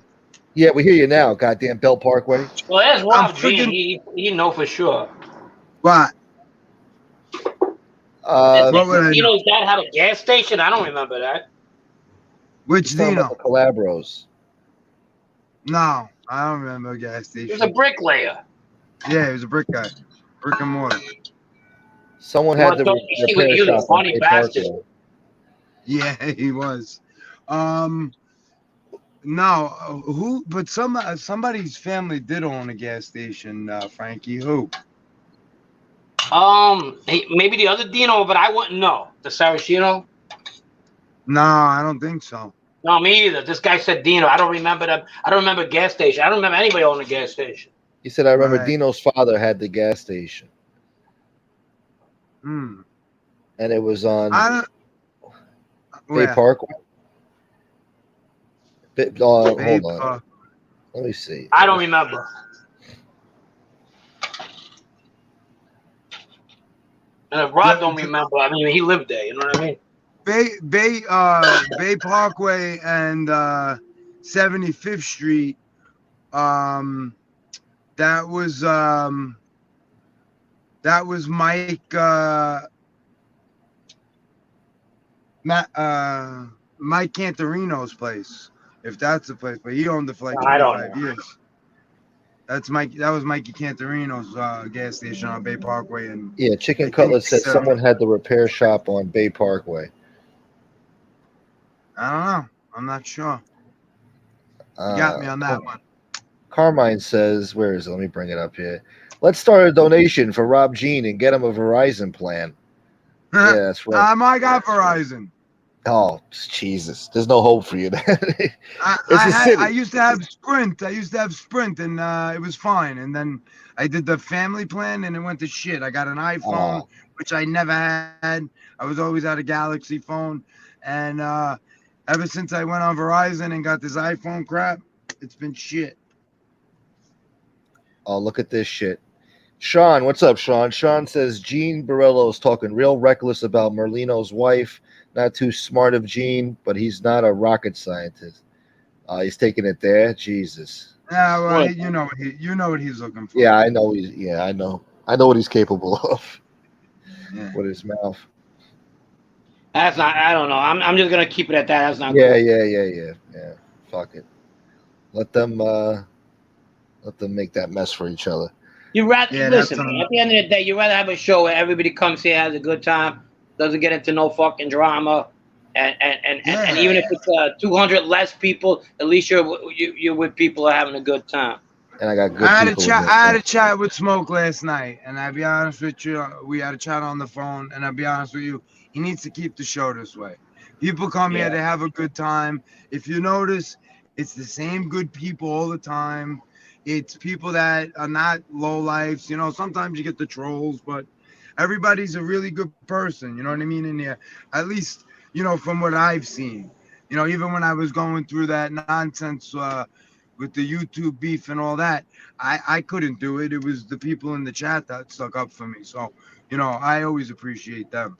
Yeah, we hear you now. Goddamn Bell Parkway. Well, that's Rob G. He know for sure. What? Dino's dad had a gas station? I don't remember that. Which Dino? Calabros. No, I don't remember a gas station. He was a bricklayer. Yeah, he was a brick guy. Brick and mortar. Someone had the he was a funny bastard. Yeah, he was. No, who? But somebody's family did own a gas station. Frankie, who? Maybe the other Dino, but I wouldn't know. The Saracino? No, I don't think so. No, me either. This guy said Dino. I don't remember that. I don't remember gas station. I don't remember anybody owning a gas station. He said, I remember Dino's father had the gas station. Hmm. And it was on Bay Parkway. Hold on. Let me see. I don't remember. And if Rod don't remember, I mean, he lived there. You know what I mean? Bay Parkway and 75th Street. That was Mike Mike Cantorino's place, if that's the place. But he owned it for like I don't 25 know. years. That was Mikey Cantorino's gas station on Bay Parkway. And Yeah, Chicken Cutlet said someone had the repair shop on Bay Parkway. I don't know. I'm not sure. You got me on that one. Carmine says, where is it? Let me bring it up here. Let's start a donation for Rob Jean and get him a Verizon plan. Yeah, that's right. I got Verizon. Oh, Jesus. There's no hope for you. I used to have Sprint. And it was fine. And then I did the family plan, and it went to shit. I got an iPhone, which I never had. I was always out a Galaxy phone. And ever since I went on Verizon and got this iPhone crap, it's been shit. Oh, look at this shit. Sean, what's up, Sean? Sean says Gene Borello's talking real reckless about Merlino's wife. Not too smart of Gene, but he's not a rocket scientist. He's taking it there. Jesus. Yeah, well, you know what he's looking for. Yeah, I know. I know what he's capable of. Yeah. With his mouth. That's not. I don't know. I'm just gonna keep it at that. That's not. Yeah, cool. yeah. Fuck it. Let them make that mess for each other. You rather listen. Man, at the end of the day, you rather have a show where everybody comes here, has a good time, doesn't get into no fucking drama, and even if it's 200 less people, at least you're with people who are having a good time. And I got good. I had a chat with Smoke last night, and I'll be honest with you, we had a chat on the phone, and I'll be honest with you, he needs to keep the show this way. People come here to have a good time. If you notice, it's the same good people all the time. It's people that are not lowlifes. You know, sometimes you get the trolls, but everybody's a really good person. You know what I mean? In here, at least, you know, from what I've seen. You know, even when I was going through that nonsense with the YouTube beef and all that, I couldn't do it. It was the people in the chat that stuck up for me. So, you know, I always appreciate them.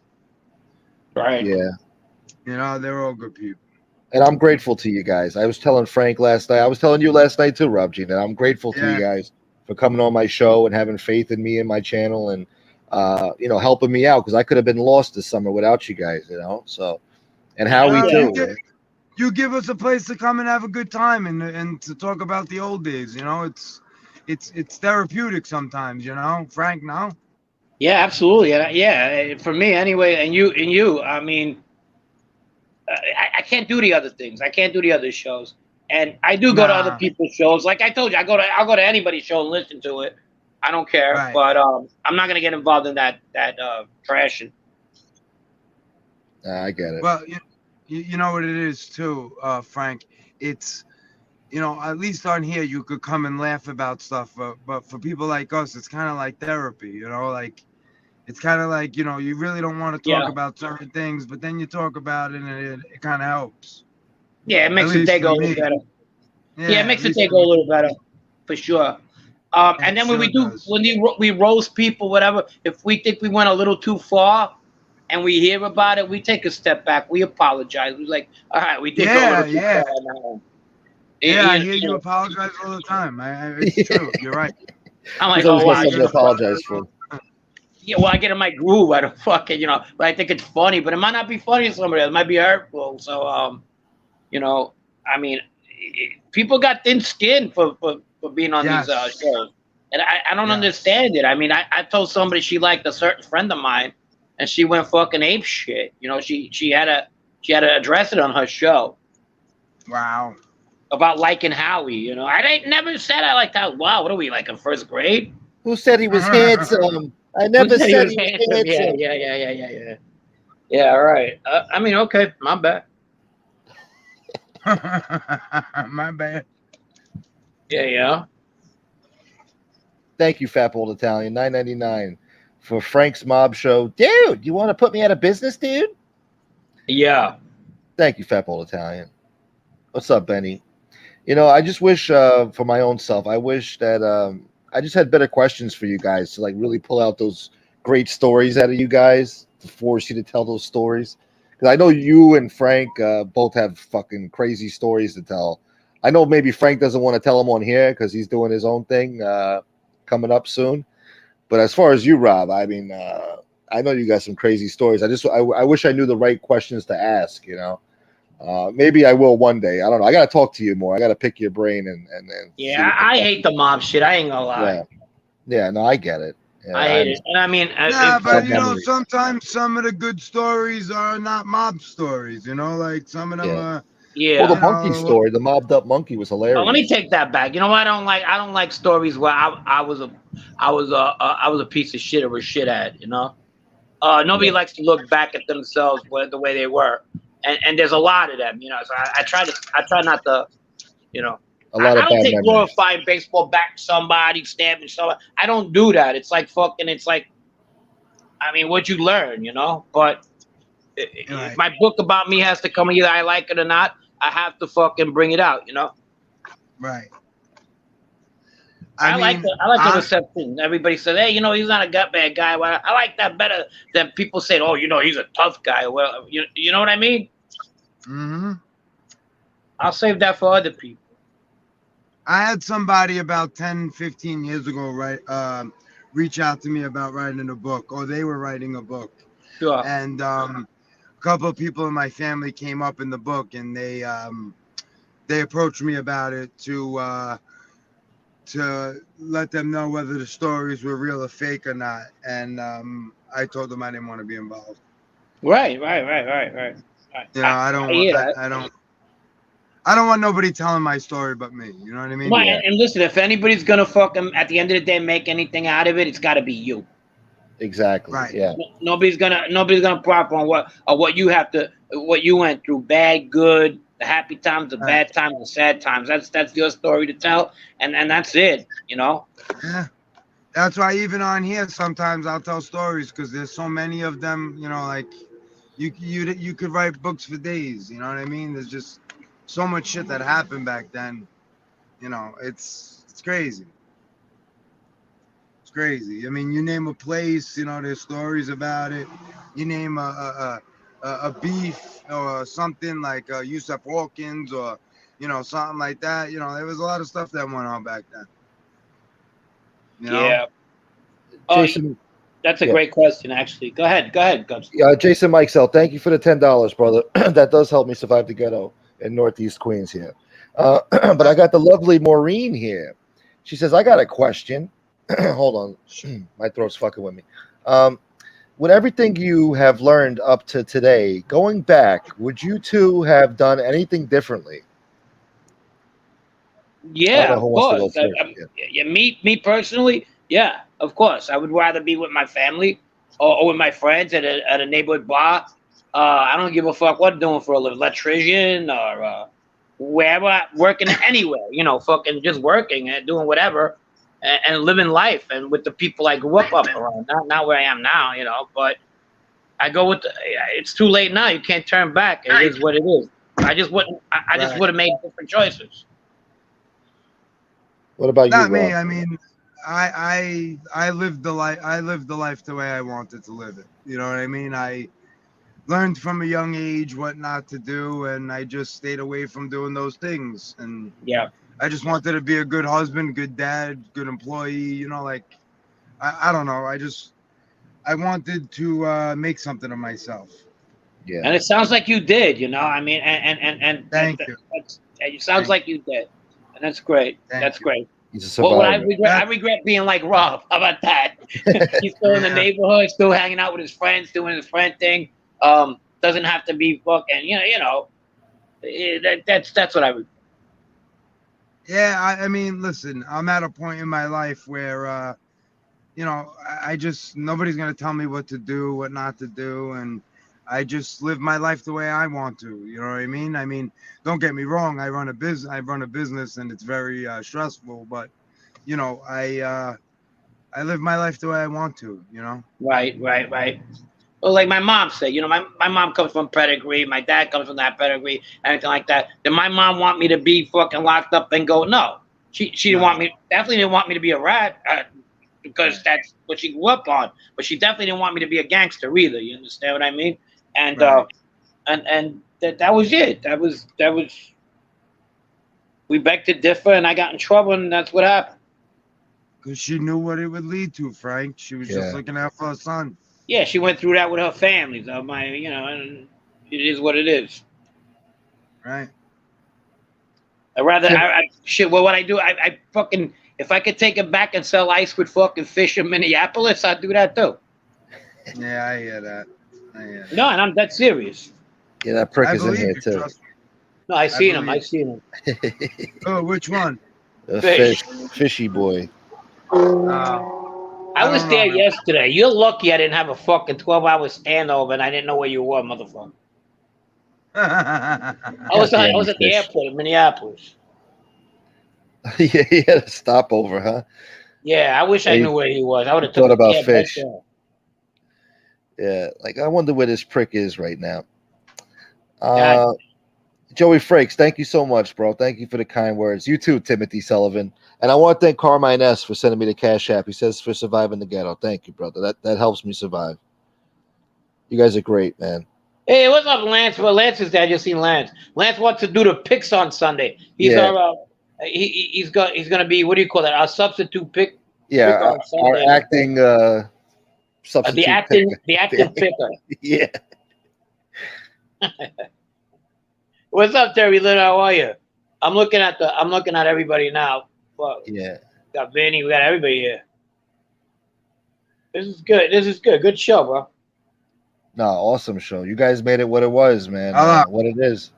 Right. Yeah. You know, they're all good people. And I'm grateful to you guys. I was telling Frank last night. I was telling you last night too, Rob Jean, that I'm grateful to you guys for coming on my show and having faith in me and my channel and you know, helping me out because I could have been lost this summer without you guys, you know. So, and Howie too. You give us a place to come and have a good time and to talk about the old days. You know, it's therapeutic sometimes. You know, Frank. No. Yeah, absolutely. Yeah, for me anyway. And you. I mean, I can't do the other things. I can't do the other shows. And I do go to other people's shows. Like I told you, I'll go to anybody's show and listen to it. I don't care. Right. But I'm not gonna get involved in that trashing. I get it. Well, you know what it is too, Frank. It's, you know, at least on here you could come and laugh about stuff. But for people like us, it's kind of like therapy. You know, like it's kind of like, you know, you really don't want to talk about certain things, but then you talk about it and it kind of helps. Yeah, it makes the day go a little better. Yeah, it makes the day go a little better, for sure. And then when we roast people, whatever, if we think we went a little too far and we hear about it, we take a step back. We apologize. We're like, all right, we did go a little too far now. Yeah, I hear you apologize all the time. It's true. You're right. I'm like, oh, wow. You apologize for. Yeah, well, I get in my groove. I don't fucking, you know, but I think it's funny, but it might not be funny to somebody else. It might be hurtful. So, you know, I mean, people got thin skin for being on these shows. And I don't understand it. I mean, I told somebody she liked a certain friend of mine and she went fucking ape shit. You know, she had to address it on her show. Wow. About liking Howie, you know. I never said I liked Howie. Wow, what are we, like in first grade? Who said he was handsome? I never said he was handsome. Yeah. Yeah, all right. I mean, okay, my bad. My bad. Yeah. Thank you, Fat Old Italian. $9.99 for Frank's Mob Show. Dude, you want to put me out of business, dude? Yeah. Thank you, Fat Old Italian. What's up, Benny? You know, I just wish for my own self, I wish that I just had better questions for you guys to like really pull out those great stories out of you guys to force you to tell those stories. Because I know you and Frank both have fucking crazy stories to tell. I know maybe Frank doesn't want to tell them on here because he's doing his own thing coming up soon. But as far as you, Rob, I mean, I know you got some crazy stories. I wish I knew the right questions to ask. You know, maybe I will one day. I don't know. I got to talk to you more. I got to pick your brain and see Yeah, what the I fuck hate the mob shit. I ain't gonna lie. Yeah, yeah. No, I get it. Yeah, I hate it. And I mean, Yeah, but you know, memory. sometimes some of the good stories are not mob stories. You know, like some of them are. Yeah. Well, the you monkey know, story, the mobbed up monkey, was hilarious. Oh, let me take that back. You know what I don't like? I don't like stories where I was a piece of shit or a shithead. You know, nobody likes to look back at themselves the way they were, and there's a lot of them. You know, so I try not to, you know. A lot I of don't bad take memories. glorifying baseball back somebody, stabbing somebody. I don't do that. It's like fucking. It's like, I mean, what you learn, you know. But if my book about me has to come, either I like it or not, I have to fucking bring it out, you know. Right. I like the reception. Everybody says, "Hey, you know, he's not a bad guy." Well, I like that better than people saying, "Oh, you know, he's a tough guy." Well, you know what I mean? Mm-hmm. I'll save that for other people. I had somebody about 10, 15 years ago reach out to me about writing a book, or they were writing a book. Sure. And a couple of people in my family came up in the book, and they approached me about it to let them know whether the stories were real or fake or not. And I told them I didn't want to be involved. Right. You know, I don't want nobody telling my story but me. You know what I mean? Well, and listen, if anybody's gonna fucking at the end of the day make anything out of it, it's got to be you. Exactly. Right. Yeah. Nobody's gonna prop on what you have to, what you went through, bad, good, the happy times, the bad times, the sad times. That's your story to tell, and that's it. You know. Yeah. That's why even on here sometimes I'll tell stories because there's so many of them. You know, like you could write books for days. You know what I mean? There's just so much shit that happened back then. You know, it's crazy. It's crazy. I mean, you name a place, you know, there's stories about it. You name a beef or something like Yusuf Hawkins or, you know, something like that. You know, there was a lot of stuff that went on back then. You know? Yeah. Jason, that's a great question, actually. Go ahead, Gubs. Jason Mikesell, thank you for the $10, brother. That does help me survive the ghetto in Northeast Queens here. But I got the lovely Maureen here. She says, I got a question. Hold on. My throat's fucking with me. With everything you have learned up to today, going back, would you two have done anything differently? Yeah, of course. Me personally, yeah, of course. I would rather be with my family or with my friends at a neighborhood bar. I don't give a fuck what I'm doing for a living, electrician or wherever, working anywhere, you know, fucking just working and doing whatever and living life and with the people I grew up around. Not where I am now, you know, but I go with it's too late now. You can't turn back. It is what it is. I just would have made different choices. What about you, Not me. Rob? I mean, I lived the life. I lived the life the way I wanted to live it. You know what I mean? I learned from a young age what not to do, and I just stayed away from doing those things. And yeah, I just wanted to be a good husband, good dad, good employee. You know, like I don't know. I wanted to make something of myself. Yeah. And it sounds like you did. You know, I mean, and thank you. It sounds like you did, and that's great. That's great. He's a survivor. I regret being like Rob. How about that? He's still in the neighborhood, still hanging out with his friends, doing his friend thing. Doesn't have to be fucking, you know. That's what I would. Yeah, I mean, listen, I'm at a point in my life where, you know, I just nobody's gonna tell me what to do, what not to do, and I just live my life the way I want to. You know what I mean? I mean, don't get me wrong. I run a business, and it's very stressful. But, you know, I live my life the way I want to. You know? Right. Well, like my mom said, you know, my mom comes from pedigree. My dad comes from that pedigree, anything like that. Did my mom want me to be fucking locked up and go? No, she didn't want me. Definitely didn't want me to be a rat. because that's what she grew up on. But she definitely didn't want me to be a gangster either. You understand what I mean? And and that was it. That was we begged to differ, and I got in trouble, and that's what happened. Because she knew what it would lead to, Frank. She was just looking out for her son. Yeah, she went through that with her family. So and it is what it is. Right. Shit. Well, what I do, I fucking, if I could take it back and sell ice with fucking fish in Minneapolis, I'd do that too. Yeah, I hear that. No, and I'm that serious. Yeah, that prick is in here too. No, I seen him. I seen him. Oh, which one? The fishy boy. I was there yesterday. You're lucky I didn't have a fucking 12-hour standover and I didn't know where you were, motherfucker. I was at the airport in Minneapolis. Yeah, he had a stopover, huh? Yeah, I wish I knew where he was. I would have thought about fish. Yeah, like I wonder where this prick is right now. Joey Frakes, thank you so much, bro. Thank you for the kind words. You too, Timothy Sullivan. And I want to thank Carmine S. for sending me the Cash App. He says for surviving the ghetto. Thank you, brother. That helps me survive. You guys are great, man. Hey, what's up, Lance? Well, Lance is there. I just seen Lance. Lance wants to do the picks on Sunday. He's he's gonna be, what do you call that? Our substitute pick. Yeah, our acting substitute. The acting picker. Yeah. What's up, Terry Lynn? How are you? I'm looking at everybody now. Well, yeah. We got Vinny. We got everybody here. This is good. Good show, bro. No, awesome show. You guys made it what it was, man. What it is.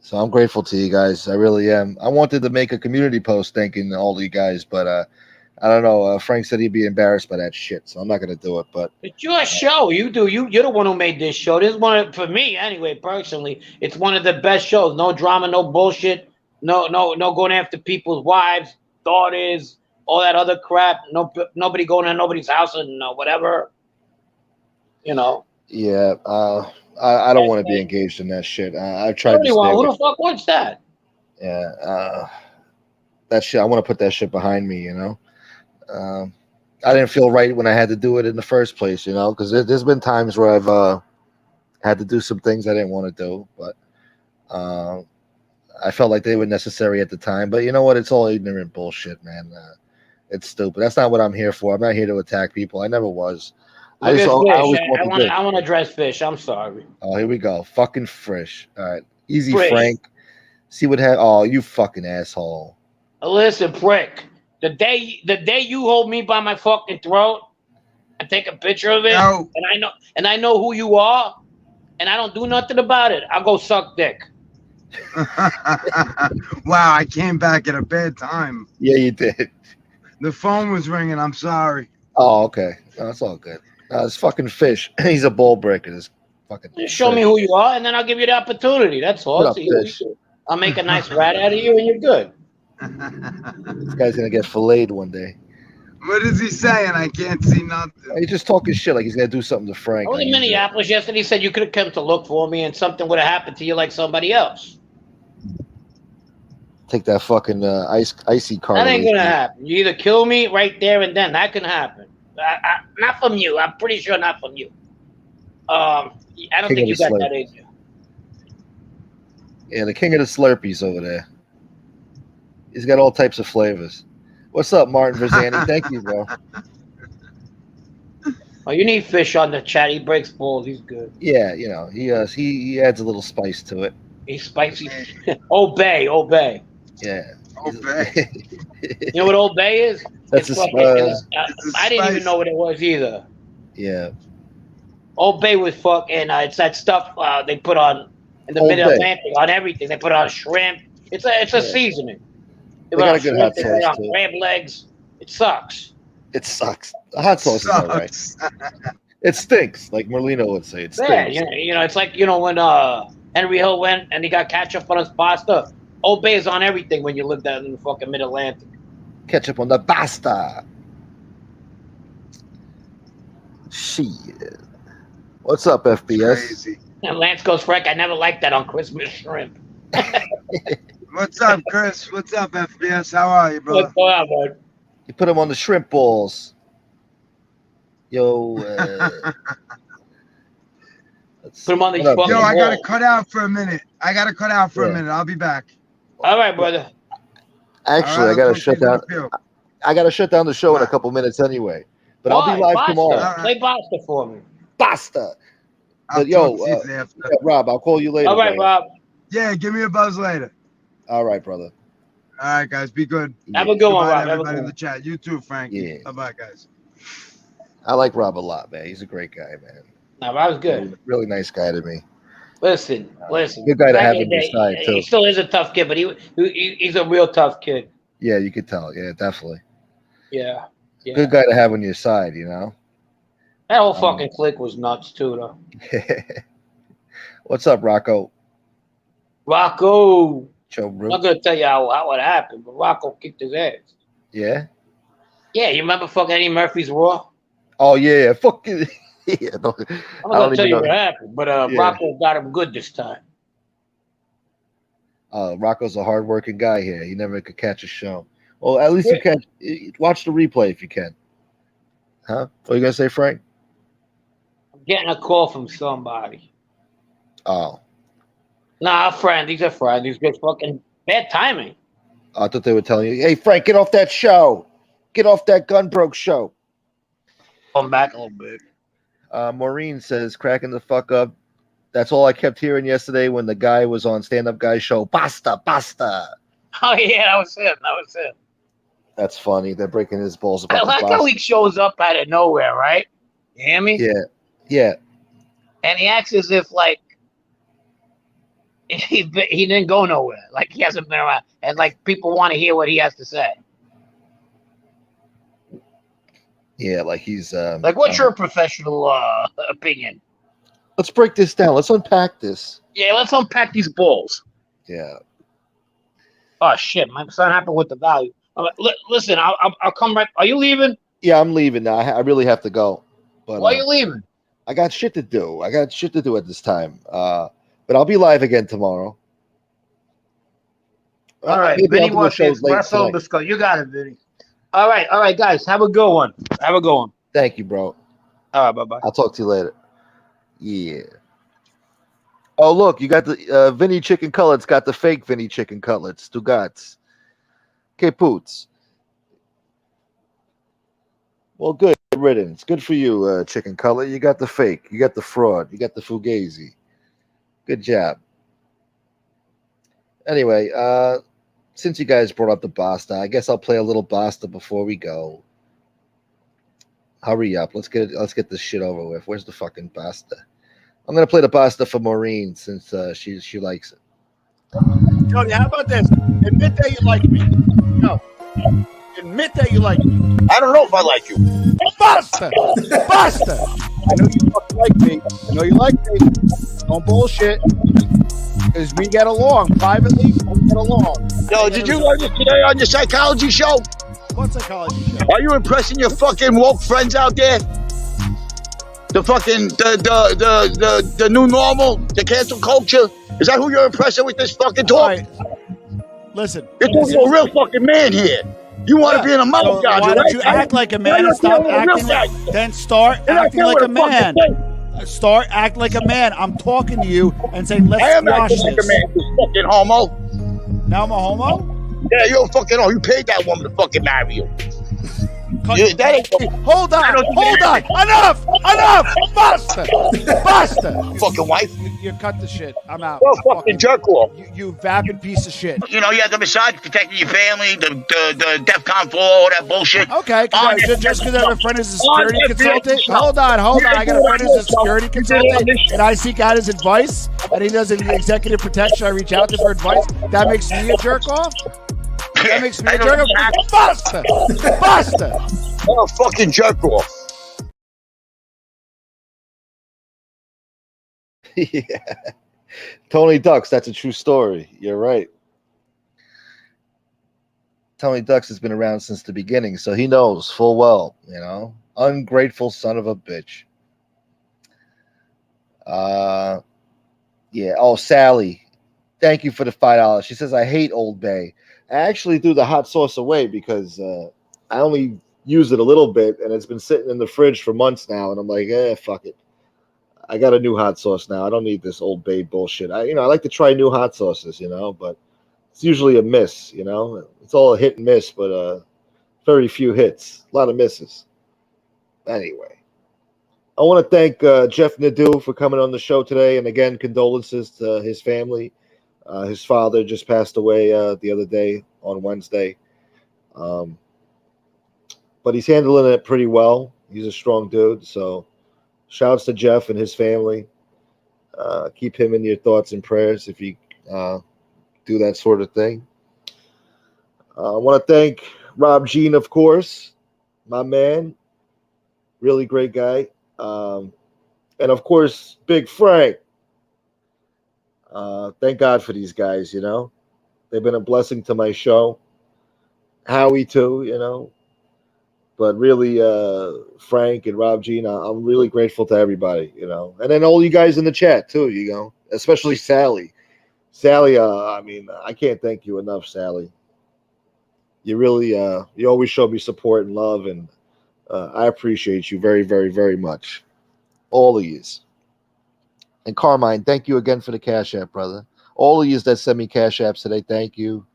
So I'm grateful to you guys. I really am. I wanted to make a community post thanking all of you guys, but I don't know. Frank said he'd be embarrassed by that shit, so I'm not gonna do it. But it's your show. You do. You're the one who made this show. This is for me anyway. Personally, it's one of the best shows. No drama, no bullshit. No going after people's wives, daughters, all that other crap. Nobody going to nobody's house and whatever. Yeah. I don't want to be engaged in that shit. I've tried to stay away. Who the fuck wants that? Yeah. That shit. I want to put that shit behind me. I didn't feel right when I had to do it in the first place, because there's been times where I've had to do some things I didn't want to do, but I felt like they were necessary at the time. But you know what? It's all ignorant bullshit, man. It's stupid. That's not what I'm here for. I'm not here to attack people. I never was. I want to address Fish. I'm sorry. Oh, here we go. Fucking Frisch. All right. Easy, Frank. See what happened. Oh, you fucking asshole. Listen, prick. The day you hold me by my fucking throat and take a picture of it, and I know who you are, and I don't do nothing about it, I'll go suck dick. Wow, I came back at a bad time. Yeah, you did. The phone was ringing. I'm sorry. Oh, okay. No, that's all good. It's fucking Fish. He's a ball breaker. This fucking. Show me who you are, and then I'll give you the opportunity. That's all. I'll make a nice rat out of you, and you're good. This guy's gonna get filleted one day. What is he saying? I can't see nothing. He's just talking shit like he's gonna do something to Frank. I was in Minneapolis yesterday. He said you could have come to look for me, and something would have happened to you like somebody else. Take that fucking icy card. That ain't gonna happen. You either kill me right there and then. That can happen. Not from you. I'm pretty sure not from you. I don't think you got that in you. Yeah, the king of the Slurpees over there. He's got all types of flavors. What's up, Martin Verzani? Thank you, bro. Oh, you need Fish on the chat. He breaks balls. He's good. Yeah, he adds a little spice to it. He's spicy. Obey. Yeah. Obey. You know what Obey is? That's I didn't even know what it was either. Yeah. Obey was fucking. It's that stuff they put on in the Mid-Atlantic on everything. They put on shrimp. It's a seasoning. They got a good hot sauce on too. crab legs. It sucks. It sucks. The hot sauce is all right. It stinks, like Merlino would say. It stinks. Yeah, it's like when Henry Hill went and he got ketchup on his pasta. Obey is on everything when you live down in the fucking Mid-Atlantic. Ketchup on the pasta. Shit. What's up, FBS? Crazy. And Lance goes, Frank, I never liked that on Christmas shrimp. What's up, Chris? What's up, FBS? How are you, bro? What's going on, bud? You put them on the shrimp balls. Yo, Put him on these what up, fucking Yo, I balls. gotta cut out for a minute. I gotta cut out for a minute. I'll be back. All right, brother. Actually, All right, I gotta I'll talk shut to you down. in a few. I gotta shut down the show in a couple minutes anyway. But I'll be Why? live tomorrow. Basta. Play Basta for me. Basta. I'll But yo, talk to you after. yeah, Rob, I'll call you later. All right, brother. Rob. Yeah, give me a buzz later. All right, brother. All right, guys, be good. Have a good one, Goodbye Rob. to Have a everybody good in one. the chat. You too, Frankie. Yeah. Bye-bye, guys. I like Rob a lot, man. He's a great guy, man. No, Rob's good. Really nice guy to me. Listen. Good guy to Back have in on the your day, side too. He still is a tough kid, but he's a real tough kid. Yeah, you could tell. Yeah, definitely. Yeah. Good guy to have on your side, you know. That whole fucking clique was nuts too, though. What's up, Rocco? Rocco. Joe I'm not gonna tell you how it happened, but Rocco kicked his ass. Yeah. Yeah, you remember fucking Eddie Murphy's Raw? Oh yeah, fuck it. Yeah, no, I'm I not don't gonna tell even you know. what happened, but Yeah. Rocco got him good this time. Rocco's a hardworking guy here. He never could catch a show. Well, at least you can watch the replay if you can. Huh? What are you gonna say, Frank? I'm getting a call from somebody. Oh, Nah, a friend. He's a friend. He's just fucking bad timing. I thought they were telling you, "Hey, Frank, get off that show. Get off that Gunbroke show." Come back a little bit. Maureen says, "Cracking the fuck up." That's all I kept hearing yesterday when the guy was on Stand Up Guy show. Basta, basta. Oh yeah, that was him. That was him. That's funny. They're breaking his balls I about like the how basta. he shows up out of nowhere, right? You hear me? Yeah, yeah. And he acts as if like he didn't go nowhere. Like he hasn't been around, and like people want to hear what he has to say. Yeah, like he's Like, what's your professional opinion? Let's break this down. Let's unpack this. Yeah, let's unpack these balls. Yeah. Oh shit, my son happened with the value. Listen, I'll come right. Are you leaving? Yeah, I'm leaving now. I really have to go. But Why are you leaving? I got shit to do. I got shit to do at this time. But I'll be live again tomorrow. All right, maybe I'll Vinny do a wants show to late espresso tonight. biscuit. You got it, Vinny. All right, guys. Have a good one. Have a good one. Thank you, bro. All right, bye-bye. I'll talk to you later. Yeah. Oh, look, you got the Vinny chicken cutlets. Got the fake Vinny chicken cutlets. Dugats. Okay, Poots. Well, good riddance. Good for you, chicken cutlet. You got the fake. You got the fraud. You got the fugazi. Good job. Anyway, since you guys brought up the Basta, I guess I'll play a little Basta before we go. Hurry up. Let's get this shit over with. Where's the fucking Basta? I'm gonna play the Basta for Maureen since she likes it. Jody, how about this? Admit that you like me. No. Admit that you like me. I don't know if I like you. Basta! Basta! I know you fucking like me. I know you like me. Don't bullshit. Because we get along. Privately, we get along. Yo, did you learn this today on your psychology show? What psychology show? Are you impressing your fucking woke friends out there? The fucking the new normal, the cancel culture. Is that who you're impressing with this fucking talk? Right. Listen, you're talking to a real fucking man here. You want to be in a mouth so guard, why right? don't you act like a man and stop acting like? Then start acting like a man. Start acting like a man. I'm talking to you and saying, let's I am squash acting like this. a man, you fucking homo. Now I'm a homo? Yeah, you're a fucking homo. You paid that woman to fucking marry you. Hold on. Enough. Basta. Fucking wife. You cut the shit. I'm out. You're a fucking jerk off. You vapid piece of shit. You know, you have the massage protecting your family, the DEFCON 4, all that bullshit. Okay, just because I have a friend who's a security consultant. Hold on. I got a friend who's a security consultant, and I seek out his advice, and he does an executive protection. I reach out to him for advice. That makes me a jerk off? That makes me a jerk off? Basta! You're a fucking jerk off. Yeah. Tony Ducks, that's a true story. You're right. Tony Ducks has been around since the beginning, so he knows full well, you know. Ungrateful son of a bitch. Yeah. Oh, Sally. Thank you for the $5. She says, I hate Old Bay. I actually threw the hot sauce away because I only use it a little bit, and it's been sitting in the fridge for months now. And I'm like, fuck it. I got a new hot sauce now. I don't need this Old Bay bullshit. I like to try new hot sauces, but it's usually a miss. It's all a hit and miss, but very few hits, a lot of misses. Anyway, I want to thank Jeff Nadu for coming on the show today, and again, condolences to his family. His father just passed away the other day on Wednesday, but he's handling it pretty well. He's a strong dude, so shouts to Jeff and his family. Keep him in your thoughts and prayers if you do that sort of thing. I want to thank Rob Jean, of course, my man, really great guy. And of course, Big Frank. Thank God for these guys, They've been a blessing to my show. Howie, too, But really, Frank and Rob Jean, I'm really grateful to everybody, And then all you guys in the chat, too, Especially Sally. Sally, I can't thank you enough, Sally. You really, you always show me support and love, and I appreciate you very, very, very much. All of yous. And Carmine, thank you again for the Cash App, brother. All of yous that send me Cash Apps today, thank you.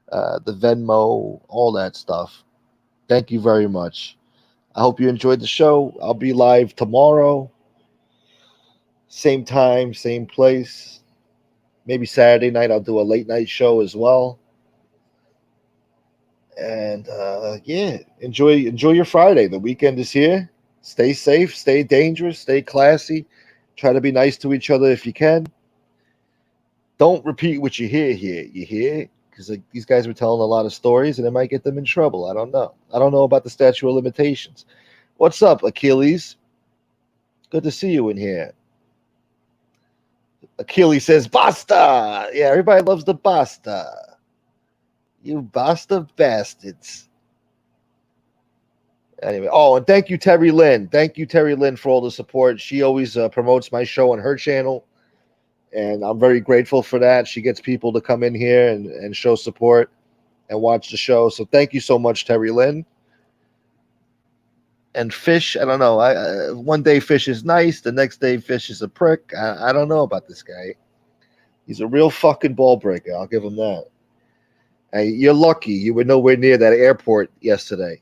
The Venmo, all that stuff. Thank you very much. I hope you enjoyed the show. I'll be live tomorrow. Same time, same place. Maybe Saturday night I'll do a late night show as well. And enjoy your Friday. The weekend is here. Stay safe, stay dangerous, stay classy. Try to be nice to each other if you can. Don't repeat what you hear here. You hear? Because these guys were telling a lot of stories, and it might get them in trouble. I don't know. I don't know about the statute of limitations. What's up, Achilles? Good to see you in here. Achilles says, "Basta!" Yeah, everybody loves the basta. You basta bastards. Anyway, and thank you, Terry Lynn. Thank you, Terry Lynn, for all the support. She always promotes my show on her channel, and I'm very grateful for that. She gets people to come in here and show support and watch the show. So thank you so much, Terry Lynn. And Fish, I don't know. One day Fish is nice. The next day Fish is a prick. I don't know about this guy. He's a real fucking ball breaker. I'll give him that. Hey, you're lucky you were nowhere near that airport yesterday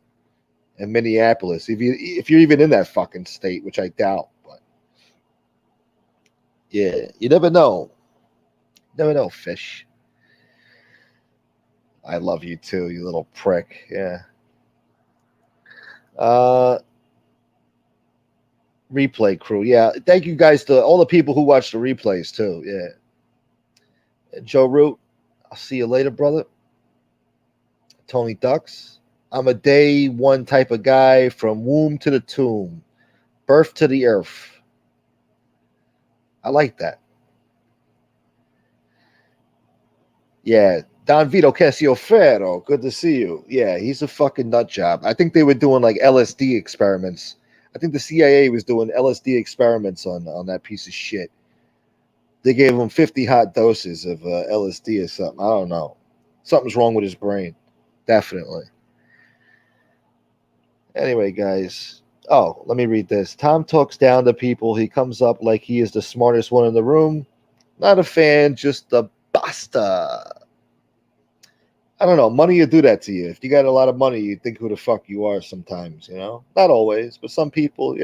in Minneapolis. If you're even in that fucking state, which I doubt. But yeah, you never know. Never know, Fish. I love you too, you little prick. Yeah. Replay crew. Yeah. Thank you guys to all the people who watch the replays too. Yeah. And Joe Root, I'll see you later, brother. Tony Ducks. I'm a day one type of guy from womb to the tomb, birth to the earth. I like that. Yeah. Don Vito Casioferro, good to see you. Yeah, he's a fucking nut job. I think they were doing like LSD experiments. I think the CIA was doing LSD experiments on that piece of shit. They gave him 50 hot doses of LSD or something. I don't know. Something's wrong with his brain. Definitely. Anyway, guys. Oh, let me read this. Tom talks down to people. He comes up like he is the smartest one in the room. Not a fan, just a basta. I don't know. Money will do that to you. If you got a lot of money, you think who the fuck you are sometimes, Not always, but some people,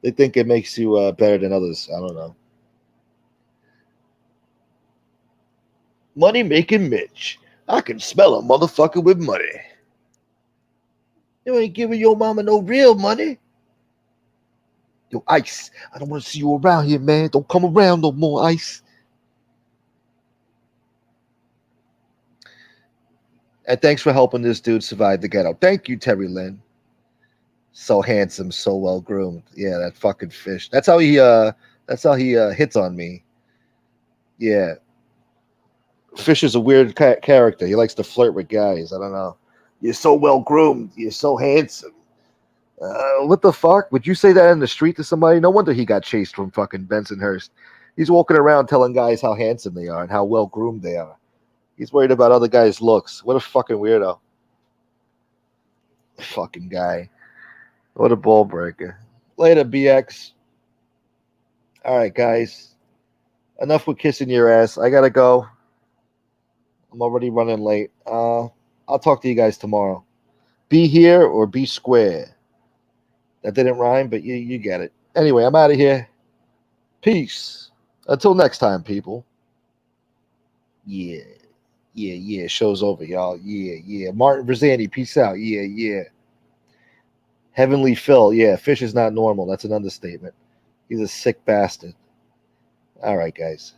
they think it makes you better than others. I don't know. Money making Mitch. I can smell a motherfucker with money. You ain't giving your mama no real money. Yo, Ice, I don't want to see you around here, man. Don't come around no more, Ice. And thanks for helping this dude survive the ghetto. Thank you, Terry Lynn. So handsome, so well groomed. Yeah, that fucking Fish. That's how he hits on me. Yeah. Fish is a weird character. He likes to flirt with guys. I don't know. You're so well groomed. You're so handsome. What the fuck? Would you say that in the street to somebody? No wonder he got chased from fucking Bensonhurst. He's walking around telling guys how handsome they are and how well groomed they are. He's worried about other guys' looks. What a fucking weirdo. Fucking guy. What a ball breaker. Later, BX. All right, guys. Enough with kissing your ass. I gotta go. I'm already running late. I'll talk to you guys tomorrow. Be here or be square. That didn't rhyme, but you get it. Anyway, I'm out of here. Peace. Until next time, people. Yeah. Yeah. Show's over, y'all. Yeah. Martin Verzani, peace out. Yeah. Heavenly Phil. Yeah, Fish is not normal. That's an understatement. He's a sick bastard. All right, guys.